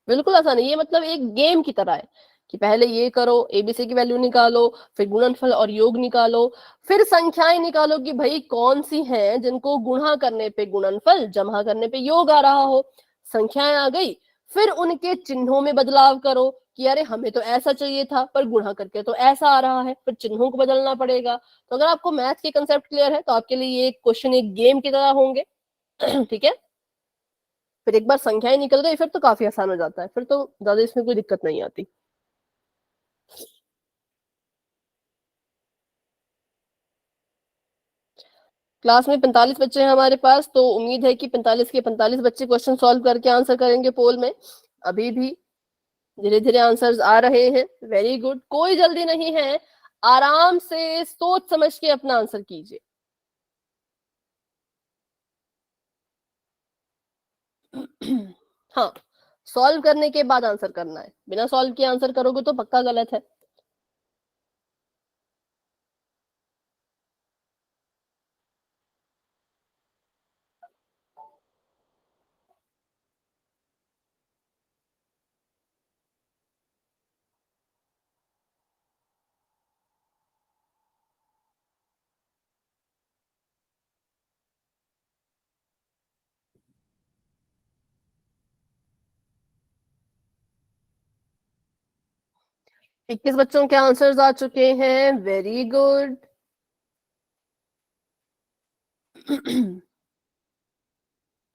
बिल्कुल आसान है, ये मतलब एक गेम की तरह है कि पहले ये करो, एबीसी की वैल्यू निकालो, फिर गुणनफल और योग निकालो, फिर संख्याएं निकालो कि भाई कौन सी हैं जिनको गुणा करने पे गुणनफल, जमा करने पे योग आ रहा हो। संख्याएं आ गई, फिर उनके चिन्हों में बदलाव करो कि अरे हमें तो ऐसा चाहिए था पर गुणा करके तो ऐसा आ रहा है, फिर चिन्हों को बदलना पड़ेगा। तो अगर आपको मैथ के कंसेप्ट क्लियर है तो आपके लिए ये क्वेश्चन एक गेम की तरह होंगे। ठीक है, फिर एक बार संख्याएं निकल गई फिर तो काफी आसान हो जाता है, फिर तो ज्यादा इसमें कोई दिक्कत नहीं आती। क्लास में 45 बच्चे हैं हमारे पास, तो उम्मीद है कि 45 के 45 बच्चे क्वेश्चन सॉल्व करके आंसर करेंगे पोल में। अभी भी धीरे धीरे आंसर्स आ रहे हैं, वेरी गुड, कोई जल्दी नहीं है। आराम से सोच समझ के अपना आंसर कीजिए। हाँ, सॉल्व करने के बाद आंसर करना है, बिना सॉल्व किए आंसर करोगे तो पक्का गलत है। 21 बच्चों के आंसर्स आ चुके हैं, वेरी गुड।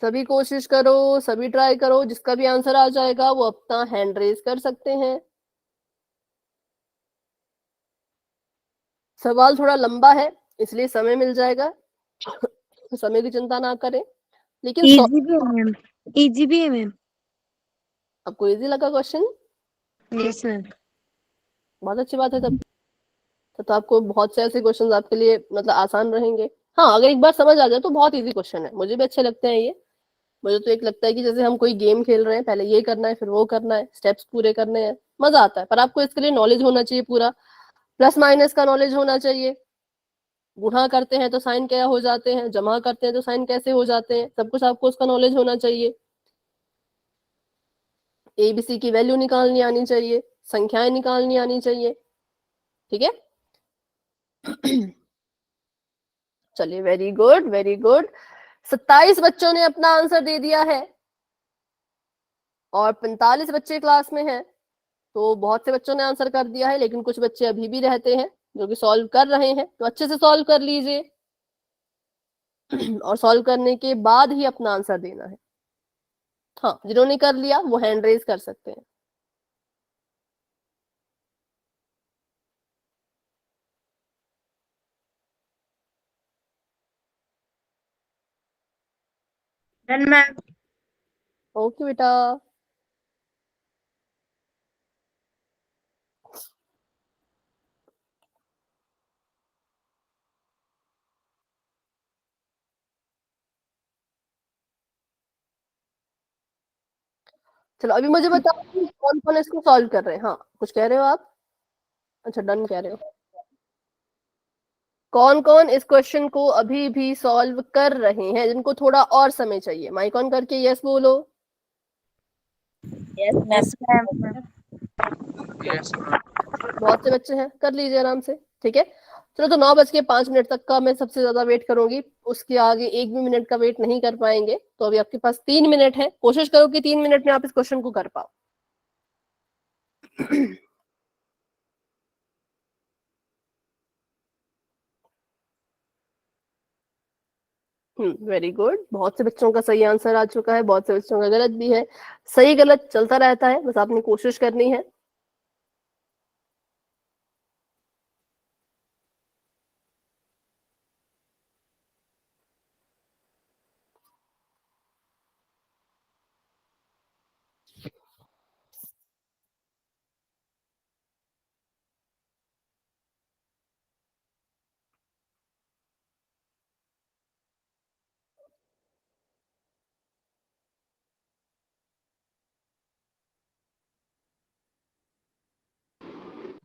सभी कोशिश करो, सभी ट्राई करो, जिसका भी आंसर आ जाएगा वो अपना हैंड रेज कर सकते हैं। सवाल थोड़ा लंबा है इसलिए समय मिल जाएगा, समय की चिंता ना करें। लेकिन इजी भी है मैम, इजी भी है मैम। आपको इजी लगा क्वेश्चन? Yes ma'am. बहुत अच्छी बात है तब। तो आपको बहुत से ऐसे क्वेश्चन आपके लिए मतलब आसान रहेंगे। हाँ, अगर एक बार समझ आ जाए तो बहुत इजी क्वेश्चन है, मुझे भी अच्छे लगते हैं ये। मुझे तो एक लगता है कि जैसे हम कोई गेम खेल रहे हैं, पहले ये करना है फिर वो करना है, स्टेप्स पूरे करने हैं, मजा आता है। पर आपको इसके लिए नॉलेज होना चाहिए, पूरा प्लस माइनस का नॉलेज होना चाहिए। गुणा करते हैं तो साइन क्या हो जाते हैं, जमा करते हैं तो साइन कैसे हो जाते हैं, सब कुछ आपको उसका नॉलेज होना चाहिए। एबीसी की वैल्यू निकालनी आनी चाहिए, संख्याएं निकालनी आनी चाहिए, ठीक है। चलिए, वेरी गुड वेरी गुड। 27 बच्चों ने अपना आंसर दे दिया है और 45 बच्चे क्लास में हैं, तो बहुत से बच्चों ने आंसर कर दिया है, लेकिन कुछ बच्चे अभी भी रहते हैं जो कि सॉल्व कर रहे हैं, तो अच्छे से सॉल्व कर लीजिए और सॉल्व करने के बाद ही अपना आंसर देना है। हाँ, जिन्होंने कर लिया वो हैंड रेज कर सकते हैं। Done ma'am. ओके बेटा। चलो अभी मुझे बताओ कि कौन कौन इसको सॉल्व कर रहे हैं। हाँ, कुछ कह रहे हो आप? अच्छा, डन कह रहे हो। कौन कौन इस क्वेश्चन को अभी भी सॉल्व कर रहे हैं, जिनको थोड़ा और समय चाहिए? माइक ऑन करके यस बोलो। Yes ma'am. बहुत से बच्चे हैं, कर लीजिए आराम से, ठीक है। चलो, तो 9:05 तक का मैं सबसे ज्यादा वेट करूंगी, उसके आगे एक भी मिनट का वेट नहीं कर पाएंगे। तो अभी आपके पास 3 मिनट है, कोशिश करो कि 3 मिनट में आप इस क्वेश्चन को कर पाओ। Very good. बहुत से बच्चों का सही आंसर आ चुका है, बहुत से बच्चों का गलत भी है। सही गलत चलता रहता है, बस आपने कोशिश करनी है।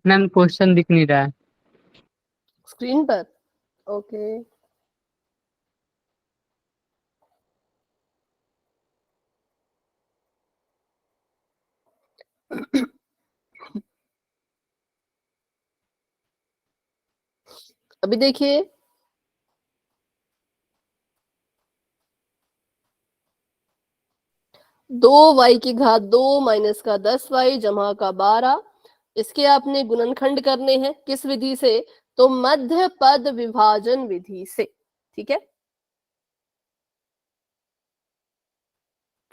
मैम क्वेश्चन दिख नहीं रहा है। स्क्रीन पर? ओके। अभी देखिए, 2 y की घात 2 माइनस का 10y जमा का 12, इसके आपने गुणनखंड करने हैं। किस विधि से? तो मध्य पद विभाजन विधि से, ठीक है।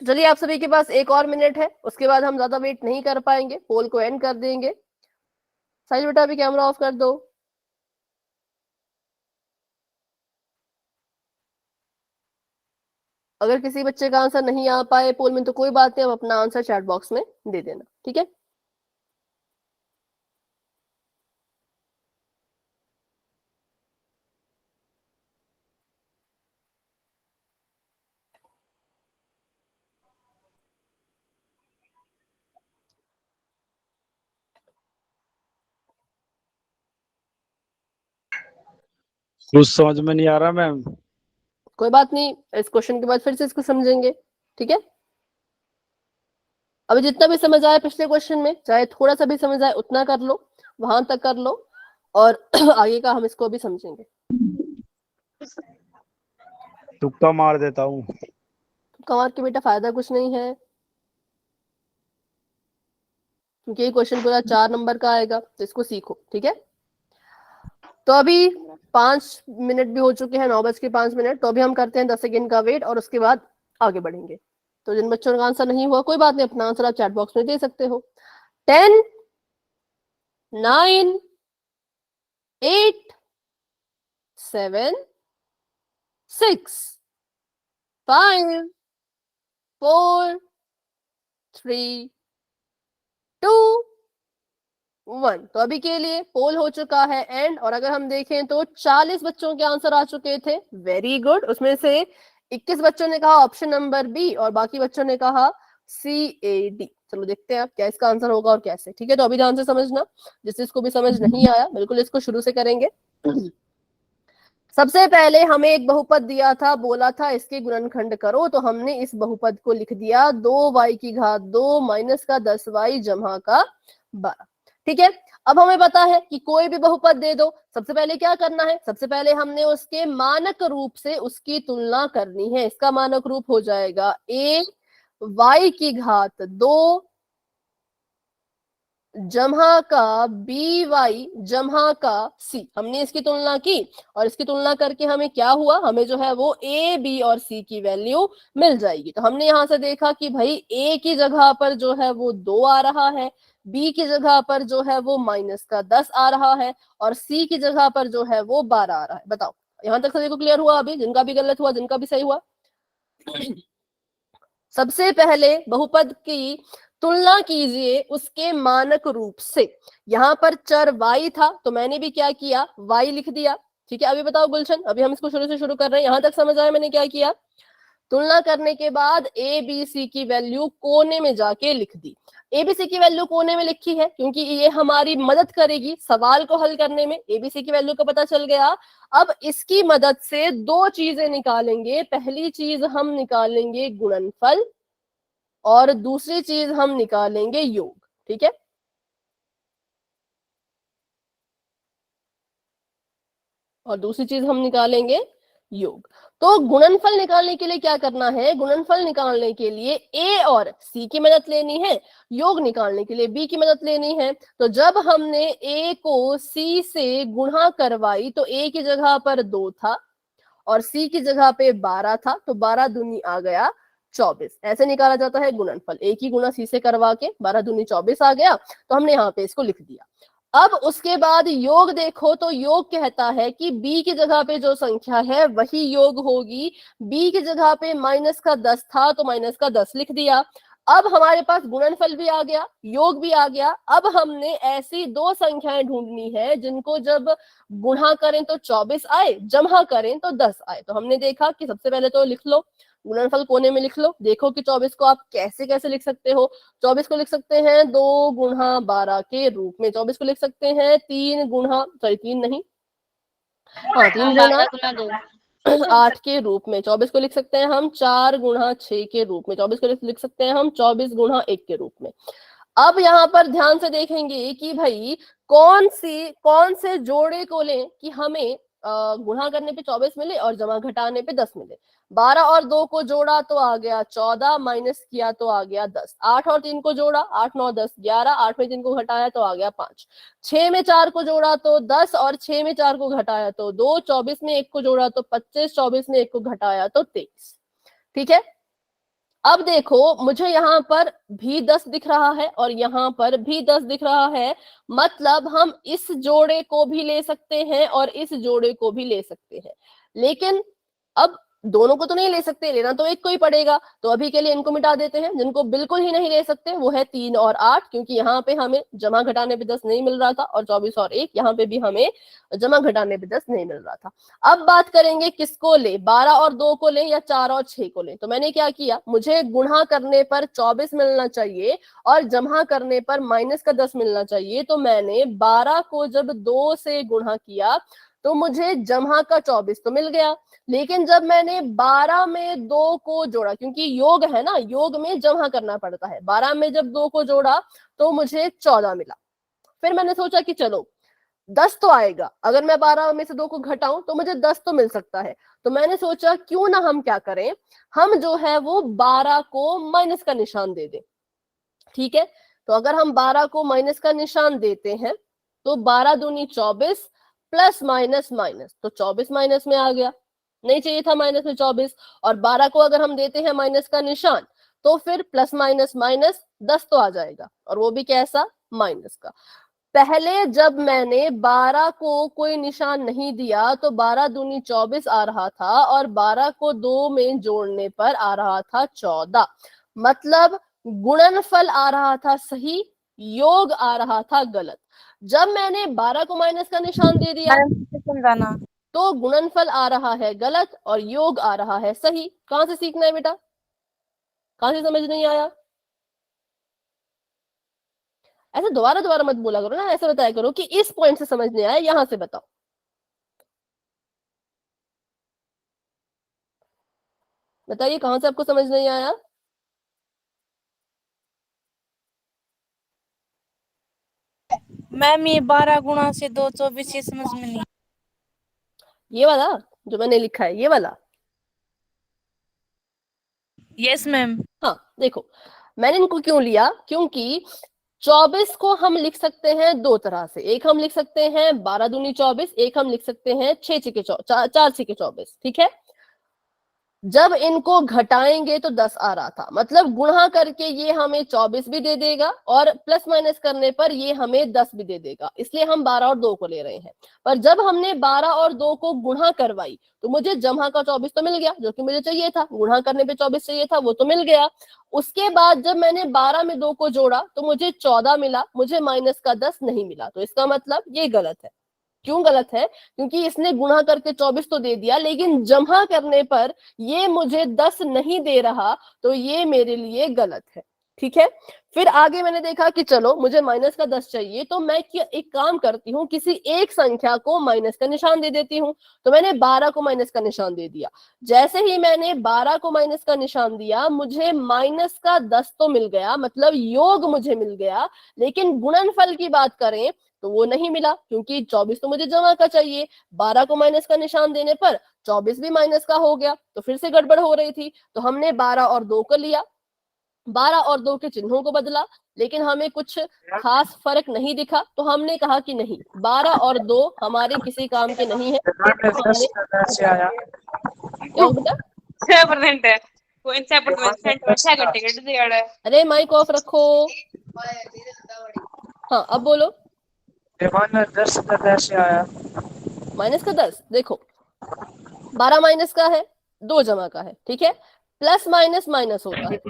तो चलिए, आप सभी के पास एक और मिनट है, उसके बाद हम ज्यादा वेट नहीं कर पाएंगे, पोल को एंड कर देंगे। साहिल बेटा, अभी कैमरा ऑफ कर दो। अगर किसी बच्चे का आंसर नहीं आ पाए पोल में तो कोई बात नहीं, आप अपना आंसर चैट बॉक्स में दे देना, ठीक है। कुछ समझ में नहीं आ रहा मैम। कोई बात नहीं, इस क्वेश्चन के बाद फिर से इसको समझेंगे, ठीक है। अभी जितना भी समझ आया पिछले क्वेश्चन में, चाहे थोड़ा सा भी समझ आए उतना कर लो, वहां तक कर लो, और आगे का हम इसको अभी समझेंगे। तुक्का मार देता हूँ। कमार के बेटा फायदा कुछ नहीं है, क्योंकि ये क्वेश्चन पूरा 4 नंबर का आएगा, तो इसको सीखो, ठीक है। तो अभी 5 मिनट भी हो चुके हैं, 9:05। तो अभी हम करते हैं 10 सेकेंड का वेट और उसके बाद आगे बढ़ेंगे। तो जिन बच्चों का आंसर नहीं हुआ, कोई बात नहीं, अपना आंसर आप चैट बॉक्स में दे सकते हो। 10, 9, 8, 7, 6, 5, 4, 3, 2, 1। तो अभी के लिए पोल हो चुका है एंड, और अगर हम देखें तो 40 बच्चों के आंसर आ चुके थे। Very good. उसमें से 21 बच्चों ने कहा ऑप्शन नंबर बी और बाकी बच्चों ने कहा CAD। चलो देखते हैं आप क्या इसका आंसर होगा और कैसे, ठीक है। तो अभी ध्यान से समझना, जिसको भी समझ नहीं आया बिल्कुल इसको शुरू से करेंगे। सबसे पहले हमें एक बहुपद दिया था, बोला था इसके गुणनखंड करो, तो हमने इस बहुपद को लिख दिया 2y की घात 2 माइनस का 10y जमा का 12। ठीक है, अब हमें पता है कि कोई भी बहुपद दे दो, सबसे पहले क्या करना है, सबसे पहले हमने उसके मानक रूप से उसकी तुलना करनी है। इसका मानक रूप हो जाएगा a y की घात 2 जमा का बी वाई जमा का सी। हमने इसकी तुलना की और इसकी तुलना करके हमें क्या हुआ, हमें जो है वो ए बी और सी की वैल्यू मिल जाएगी। तो हमने यहां से देखा कि भाई ए की जगह पर जो है वो 2 आ रहा है, बी की जगह पर जो है वो -10 आ रहा है और सी की जगह पर जो है वो 12 आ रहा है। बताओ यहां तक सभी को क्लियर हुआ? अभी जिनका भी गलत हुआ जिनका भी सही हुआ। सबसे पहले बहुपद की तुलना कीजिए उसके मानक रूप से। यहां पर चर y था तो मैंने भी क्या किया, y लिख दिया। ठीक है, अभी बताओ गुलशन, अभी हम इसको शुरू से शुरू कर रहे हैं, यहां तक समझ आया मैंने क्या किया? तुलना करने के बाद ए बी सी की वैल्यू कोने में जाके लिख दी। एबीसी की वैल्यू कोने में लिखी है क्योंकि ये हमारी मदद करेगी सवाल को हल करने में। एबीसी की वैल्यू का पता चल गया। अब इसकी मदद से दो चीजें निकालेंगे। पहली चीज हम निकालेंगे गुणनफल और दूसरी चीज हम निकालेंगे योग। ठीक है, और दूसरी चीज हम निकालेंगे योग। तो गुणनफल निकालने के लिए क्या करना है, गुणनफल निकालने के लिए ए और सी की मदद लेनी है, योग निकालने के लिए बी की मदद लेनी है। तो जब हमने ए को सी से गुणा करवाई तो ए की जगह पर 2 था और सी की जगह पे 12 था, तो 12 दूनी आ गया 24। ऐसे निकाला जाता है गुणनफल। ए की गुणा सी से करवा के 12 दूनी 24 आ गया, तो हमने यहाँ पे इसको लिख दिया। अब उसके बाद योग देखो तो योग कहता है कि b की जगह पे जो संख्या है वही योग होगी। b की जगह पे -10 था तो -10 लिख दिया। अब हमारे पास गुणनफल भी आ गया, योग भी आ गया। अब हमने ऐसी दो संख्याएं ढूंढनी है जिनको जब गुणा करें तो 24 आए, जमा करें तो 10 आए। तो हमने देखा कि सबसे पहले तो लिख लो, गुणनफल कोने में लिख लो। देखो कि 24 को आप कैसे कैसे लिख सकते हो। 24 को लिख सकते हैं 2 गुणा 12 के रूप में, 24 को लिख सकते हैं 3 गुणा, सॉरी 3 नहीं, हाँ 3 गुणा 12 गुना 2। 8 के रूप में। 24 को लिख सकते हैं हम 4 गुणा 6 के रूप में। 24 को लिख सकते हैं हम 24 गुणा 1 के रूप में। अब यहाँ पर ध्यान से देखेंगे कि भाई कौन से जोड़े को लें कि हमें गुणा करने पे 24 मिले और जमा घटाने पे 10 मिले। 12 और 2 को जोड़ा तो आ गया 14, माइनस किया तो आ गया 10। 8 और 3 को जोड़ा, 8 9 10 11, 8 में 3 को घटाया तो आ गया 5। 6 में 4 को जोड़ा तो 10 और 6 में 4 को घटाया तो 2। 24 में 1 को जोड़ा तो 25, 24 में 1 को घटाया तो 23। ठीक है, अब देखो मुझे यहाँ पर भी 10 दिख रहा है और यहाँ पर भी 10 दिख रहा है, मतलब हम इस जोड़े को भी ले सकते हैं और इस जोड़े को भी ले सकते हैं। लेकिन अब दोनों को तो नहीं ले सकते, लेना तो एक को ही पड़ेगा। तो अभी के लिए इनको मिटा देते हैं। जिनको बिल्कुल ही नहीं ले सकते वो है 3 और 8, क्योंकि यहाँ पे हमें जमा घटाने पे 10 नहीं मिल रहा था और 24 और 1 यहाँ पे भी हमें जमा घटाने पे 10 नहीं मिल रहा था। अब बात करेंगे किसको ले, 12 और 2 को ले या 4 और 6 को ले। तो मैंने क्या किया, मुझे गुणा करने पर 24 मिलना चाहिए और जमा करने पर -10 मिलना चाहिए। तो मैंने 12 को जब 2 से गुणा किया तो मुझे जमा का 24 तो मिल गया। लेकिन जब मैंने 12 में 2 को जोड़ा, क्योंकि योग है ना, योग में जमा करना पड़ता है, 12 में जब 2 को जोड़ा तो मुझे 14 मिला। फिर मैंने सोचा कि चलो 10 तो आएगा, अगर मैं 12 में से 2 को घटाऊं तो मुझे 10 तो मिल सकता है। तो मैंने सोचा क्यों ना हम क्या करें, हम जो है वो 12 को माइनस का निशान दे दें। ठीक है, तो अगर हम 12 को माइनस का निशान देते हैं तो 12 दूनी 24 प्लस माइनस माइनस, तो 24 माइनस में आ गया, नहीं चाहिए था माइनस में 24। और 12 को अगर हम देते हैं माइनस का निशान तो फिर प्लस माइनस माइनस 10 तो आ जाएगा, और वो भी कैसा, माइनस का। पहले जब मैंने 12 को कोई निशान नहीं दिया तो 12 दूनी 24 आ रहा था और 12 को 2 में जोड़ने पर आ रहा था 14। मतलब गुणनफल आ रहा था सही, योग आ रहा था गलत। जब मैंने 12 को माइनस का निशान दे दिया समझाना। तो गुणनफल आ रहा है गलत और योग आ रहा है सही। कहां से सीखना है बेटा, कहां से समझ नहीं आया? ऐसे दोबारा दोबारा मत बोला करो ना, ऐसे बताया करो कि इस पॉइंट से समझ नहीं आया, यहां से बताओ। बताइए कहां से आपको समझ नहीं आया? मैम ये 12 गुणा से 2 24 ये समझ में नहीं। ये वाला जो मैंने लिखा है, ये वाला। Yes ma'am. हाँ देखो, मैंने इनको क्यों लिया, क्योंकि 24 को हम लिख सकते हैं दो तरह से। एक हम लिख सकते हैं 12 दूनी 24, एक हम लिख सकते हैं 6 6 के 4 6 के 24। ठीक है, जब इनको घटाएंगे तो 10 आ रहा था, मतलब गुणा करके ये हमें 24 भी दे देगा और प्लस माइनस करने पर ये हमें 10 भी दे देगा, इसलिए हम 12 और 2 को ले रहे हैं। पर जब हमने 12 और 2 को गुणा करवाई तो मुझे जमा का 24 तो मिल गया, जो कि मुझे चाहिए था। गुणा करने पे 24 चाहिए था, वो तो मिल गया। उसके बाद जब मैंने 12 में 2 को जोड़ा तो मुझे 14 मिला, मुझे माइनस का 10 नहीं मिला। तो इसका मतलब ये गलत है। क्यों गलत है? क्योंकि इसने गुणा करके 24 तो दे दिया, लेकिन जमा करने पर ये मुझे 10 नहीं दे रहा, तो ये मेरे लिए गलत है। ठीक है, फिर आगे मैंने देखा कि चलो मुझे माइनस का 10 चाहिए, तो मैं एक काम करती हूँ, किसी एक संख्या को माइनस का निशान दे देती हूँ। तो मैंने 12 को माइनस का निशान दे दिया। जैसे ही मैंने 12 को माइनस का निशान दिया, मुझे माइनस का 10 तो मिल गया, मतलब योग मुझे मिल गया। लेकिन गुणनफल की बात करें तो वो नहीं मिला, क्योंकि 24 तो मुझे जमा का चाहिए। 12 को माइनस का निशान देने पर 24 भी माइनस का हो गया, तो फिर से गड़बड़ हो रही थी। तो हमने 12 और 2 को लिया, 12 और 2 के चिन्हों को बदला, लेकिन हमें कुछ खास फर्क नहीं दिखा। तो हमने कहा कि नहीं, 12 और 2 हमारे किसी काम के नहीं है। क्या हो बेटा? 6% है, 6% है। अरे माइक ऑफ रखो। हाँ अब बोलो। माइनस का 10, देखो 12 माइनस का है, 2 जमा का है। ठीक है, प्लस माइनस माइनस होता है,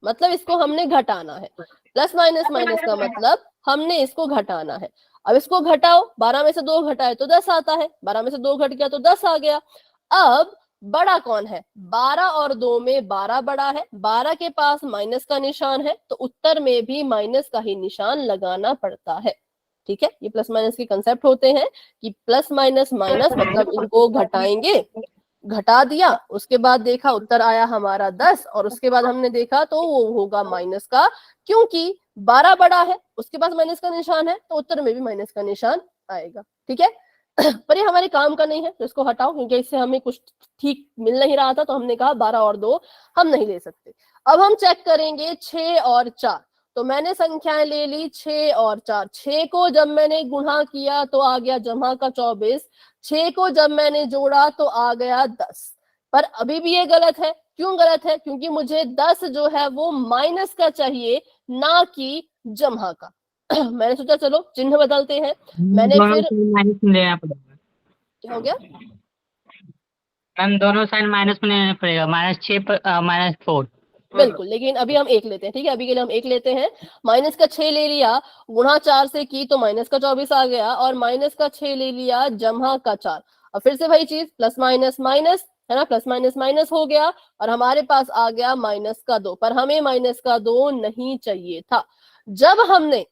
मतलब इसको हमने घटाना है। प्लस माइनस माइनस का मतलब हमने इसको घटाना है। अब इसको घटाओ, 12 में से 2 घटाए तो 10 आता है, 12 में से 2 घट गया तो 10 आ गया। अब बड़ा कौन है? 12 और 2 में 12 बड़ा है, 12 के पास माइनस का निशान है, तो उत्तर में भी माइनस का ही निशान लगाना पड़ता है। ठीक है, ये प्लस माइनस के कंसेप्ट होते हैं कि प्लस माइनस माइनस, मतलब इनको घटाएंगे, घटा दिया, उसके बाद देखा उत्तर आया हमारा 10, और उसके बाद हमने देखा तो वो होगा माइनस का, क्योंकि 12 बड़ा है, उसके पास माइनस का निशान है, तो उत्तर में भी माइनस का निशान आएगा। ठीक है पर ये हमारे काम का नहीं है, तो इसको हटाओ, क्योंकि इससे हमें कुछ ठीक मिल नहीं रहा था। तो हमने कहा 12 और 2 हम नहीं ले सकते। अब हम चेक करेंगे 6 और 4। तो मैंने संख्याएं ले ली 6 और 4। 6 को जब मैंने गुणा किया तो आ गया जमा का 24, 6 को जब मैंने जोड़ा तो आ गया 10। पर अभी भी ये गलत है। क्यों गलत है? क्योंकि मुझे 10 जो है वो माइनस का चाहिए, ना कि जमा का। मैंने सोचा चलो चिन्ह बदलते हैं। मैंने फिर माइनस में लेना पड़ेगा। क्या हो गया? मैम दोनों साइड माइनस में लेना पड़ेगा, -6 पर -4। बिल्कुल, लेकिन अभी हम एक लेते हैं। ठीक है, अभी के लिए हम एक लेते हैं। माइनस का 6 ले लिया, गुणा 4 से की तो माइनस का 24 आ गया, और माइनस का 6 ले लिया, जमा का 4। अब फिर से वही चीज, प्लस माइनस माइनस है ना, प्लस माइनस माइनस हो गया, और हमारे पास आ गया माइनस का 2। पर हमें माइनस का 2 नहीं चाहिए था। जब हमने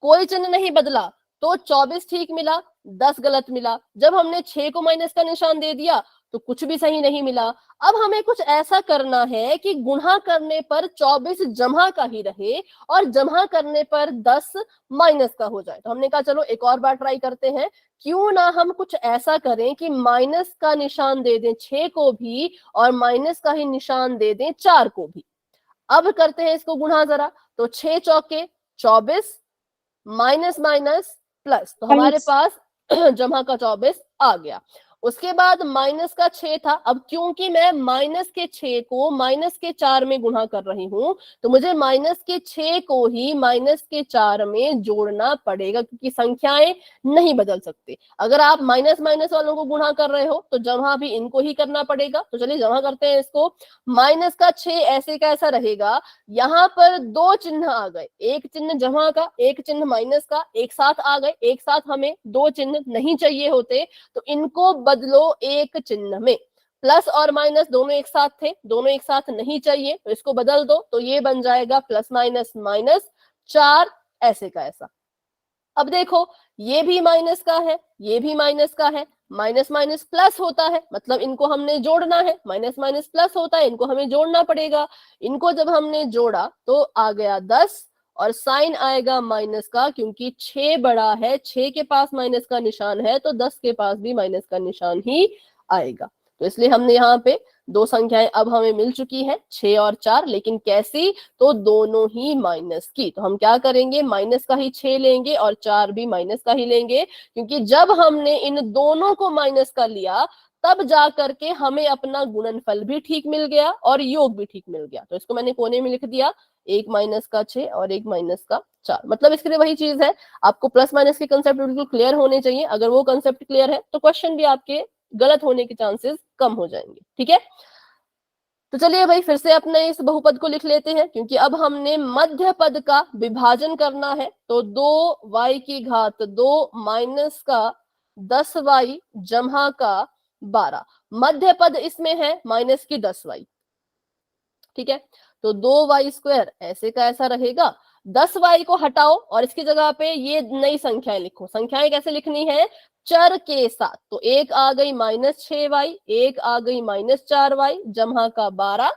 कोई चिन्ह नहीं बदला तो 24 ठीक मिला, 10 गलत मिला। जब हमने 6 को माइनस का निशान दे दिया तो कुछ भी सही नहीं मिला। अब हमें कुछ ऐसा करना है कि गुणा करने पर 24 जमा का ही रहे और जमा करने पर 10 माइनस का हो जाए। तो हमने कहा चलो एक और बार ट्राई करते हैं, क्यों ना हम कुछ ऐसा करें कि माइनस का निशान दे दें 6 को भी और माइनस का ही निशान दे दें 4 को भी। अब करते हैं इसको गुणा जरा। तो 6 चौके 24, माइनस माइनस प्लस, तो हमारे पास जमा का 24 आ गया। उसके बाद माइनस का 6 था। अब क्योंकि मैं माइनस के 6 को माइनस के 4 में गुणा कर रही हूं, तो मुझे माइनस के 6 को ही माइनस के 4 में जोड़ना पड़ेगा, क्योंकि संख्याएं नहीं बदल सकते। अगर आप माइनस माइनस वालों को गुणा कर रहे हो तो जमा भी इनको ही करना पड़ेगा। तो चलिए जमा करते हैं इसको। माइनस का 6 ऐसे का ऐसा रहेगा। यहाँ पर 2 चिन्ह आ गए, एक चिन्ह जमा का, एक चिन्ह माइनस का, एक साथ आ गए। एक साथ हमें 2 चिन्ह नहीं चाहिए होते, तो इनको बदलो एक चिन्ह में। प्लस और माइनस दोनों एक साथ थे, दोनों एक साथ नहीं चाहिए, तो इसको बदल दो। तो ये बन जाएगा प्लस माइनस माइनस 4 ऐसे का ऐसा। अब देखो ये भी माइनस का है, ये भी माइनस का है। माइनस माइनस प्लस होता है, मतलब इनको हमने जोड़ना है। माइनस माइनस प्लस होता है, इनको हमें जोड़ना पड़ेगा। इनको जब हमने जोड़ा तो आ गया 10, और साइन आएगा माइनस का, क्योंकि 6 बड़ा है, 6 के पास माइनस का निशान है तो 10 के पास भी माइनस का निशान ही आएगा। तो इसलिए हमने यहाँ पे दो संख्याएं अब हमें मिल चुकी है, 6 और 4, लेकिन कैसी, तो दोनों ही माइनस की। तो हम क्या करेंगे, माइनस का ही 6 लेंगे और 4 भी माइनस का ही लेंगे, क्योंकि जब हमने इन दोनों को माइनस का लिया तब जा करके हमें अपना गुणनफल भी ठीक मिल गया और योग भी ठीक मिल गया। तो इसको मैंने कोने में लिख दिया, एक माइनस का 6 और एक माइनस का 4। मतलब इसके लिए वही चीज है, आपको प्लस माइनस के कंसेप्ट बिल्कुल क्लियर होने चाहिए। अगर वो कंसेप्ट क्लियर है तो क्वेश्चन भी आपके गलत होने के चांसेस कम हो जाएंगे। ठीक है, तो चलिए भाई फिर से अपने इस बहुपद को लिख लेते हैं, क्योंकि अब हमने मध्य पद का विभाजन करना है। तो 2y की घात 2 माइनस का 10y जमा का 12, मध्य पद इसमें है माइनस की 10y। ठीक है, तो 2y² ऐसे का ऐसा रहेगा, 10y को हटाओ और इसकी जगह पे ये नई संख्याएं लिखो। संख्याएं कैसे लिखनी है, चर के साथ। तो एक आ गई -6y, एक आ गई -4y जमा का 12,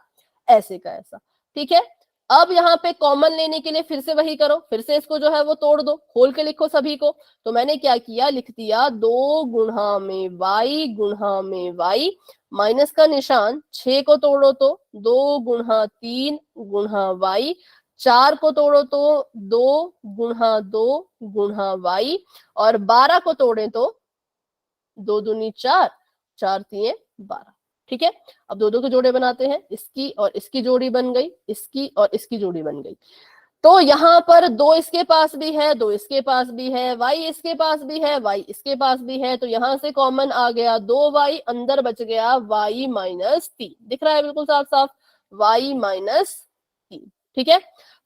ऐसे का ऐसा। ठीक है, अब यहाँ पे कॉमन लेने के लिए फिर से वही करो, फिर से इसको जो है वो तोड़ दो, खोल के लिखो सभी को। तो मैंने क्या किया, लिख दिया 2 गुणा में y गुणा में y, माइनस का निशान, 6 को तोड़ो तो 2 गुणा 3 गुणा y, 4 को तोड़ो तो 2 गुणा 2 गुणा y, और 12 को तोड़े तो 2 दूनी 4, 4 तिये 12। ठीक है, अब दो के जोड़े बनाते हैं, इसकी और इसकी जोड़ी बन गई, इसकी और इसकी जोड़ी बन गई। तो यहाँ पर 2 इसके पास भी है, 2 इसके पास भी है, y इसके पास भी है, y इसके पास भी है, तो यहां से कॉमन आ गया 2y, अंदर बच गया y -3। दिख रहा है बिल्कुल साफ साफ, y -3। ठीक है,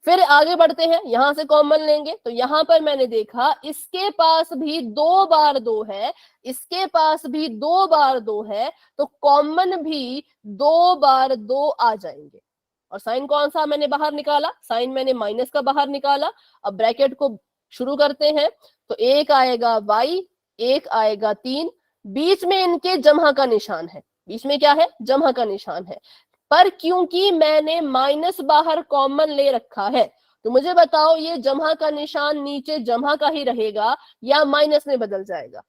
फिर आगे बढ़ते हैं, यहां से कॉमन लेंगे। तो यहां पर मैंने देखा इसके पास भी 2 बार 2 है, इसके पास भी 2 बार 2 है, तो कॉमन भी 2 बार 2 आ जाएंगे। और साइन कौन सा मैंने बाहर निकाला, साइन मैंने माइनस का बाहर निकाला। अब ब्रैकेट को शुरू करते हैं, तो एक आएगा y, एक आएगा 3, बीच में इनके जमा का निशान है, बीच में क्या है, जमा का निशान है। पर क्योंकि मैंने माइनस बाहर कॉमन ले रखा है, तो मुझे बताओ ये जमा का निशान नीचे जमा का ही रहेगा या माइनस में बदल जाएगा?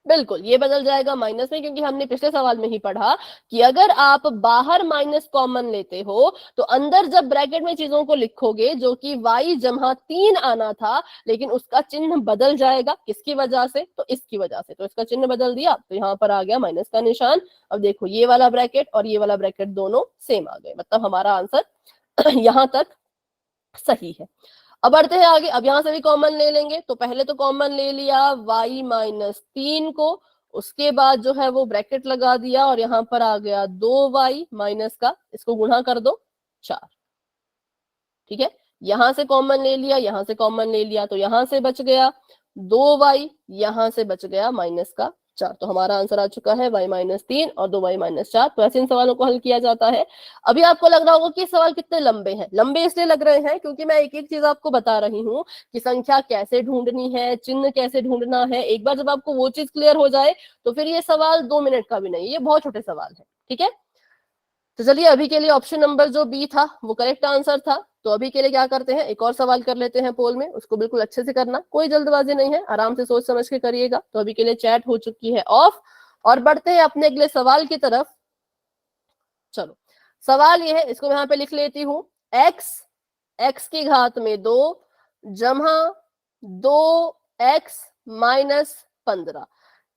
बिल्कुल ये बदल जाएगा माइनस में, क्योंकि हमने पिछले सवाल में ही पढ़ा कि अगर आप बाहर माइनस कॉमन लेते हो तो अंदर जब ब्रैकेट में चीजों को लिखोगे, जो कि y जमा 3 आना था, लेकिन उसका चिन्ह बदल जाएगा। किसकी वजह से, तो इसकी वजह से। तो इसका चिन्ह बदल दिया तो यहाँ पर आ गया माइनस का निशान। अब देखो ये वाला ब्रैकेट और ये वाला ब्रैकेट दोनों सेम आ गए, मतलब हमारा आंसर यहाँ तक सही है। अब बढ़ते हैं आगे, अब यहां से भी कॉमन ले लेंगे। तो पहले तो कॉमन ले लिया y -3 को, उसके बाद जो है वो ब्रैकेट लगा दिया और यहाँ पर आ गया 2y माइनस का, इसको गुणा कर दो 4। ठीक है, यहां से कॉमन ले लिया, यहां से कॉमन ले लिया, तो यहां से बच गया 2y, यहां से बच गया माइनस का 4। तो हमारा आंसर आ चुका है y -3 और 2y -4। तो ऐसे इन सवालों को हल किया जाता है। अभी आपको लग रहा होगा कि सवाल कितने लंबे हैं, लंबे इसलिए लग रहे हैं क्योंकि मैं एक एक चीज आपको बता रही हूँ कि संख्या कैसे ढूंढनी है, चिन्ह कैसे ढूंढना है। एक बार जब आपको वो चीज क्लियर हो जाए तो फिर ये सवाल 2 मिनट का भी नहीं, ये बहुत छोटे सवाल है। ठीक है, तो चलिए अभी के लिए ऑप्शन नंबर जो बी था वो करेक्ट आंसर था। तो अभी के लिए क्या करते हैं, एक और सवाल कर लेते हैं पोल में, उसको बिल्कुल अच्छे से करना, कोई जल्दबाजी नहीं है, आराम से सोच समझ के करिएगा। तो अभी के लिए चैट हो चुकी है ऑफ, और बढ़ते हैं अपने अगले सवाल की तरफ। चलो सवाल ये है, इसको यहाँ पे लिख लेती हूँ, x की घात में 2 जमा 2x -15।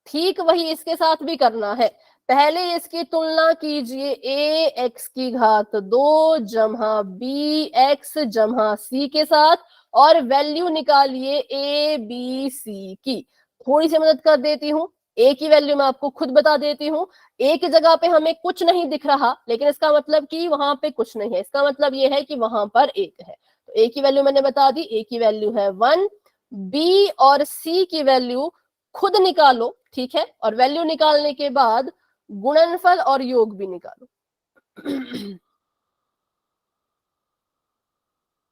ठीक वही इसके साथ भी करना है। पहले इसकी तुलना कीजिए ax की घात 2 जमा bx जमा c के साथ, और वैल्यू निकालिए a b c की। थोड़ी सी मदद कर देती हूँ, a की वैल्यू मैं आपको खुद बता देती हूँ। a की जगह पे हमें कुछ नहीं दिख रहा, लेकिन इसका मतलब कि वहां पे कुछ नहीं है, इसका मतलब ये है कि वहां पर 1 है। तो a की वैल्यू मैंने बता दी, a की वैल्यू है 1। b और c की वैल्यू खुद निकालो, ठीक है, और वैल्यू निकालने के बाद गुणनफल और योग भी निकालो।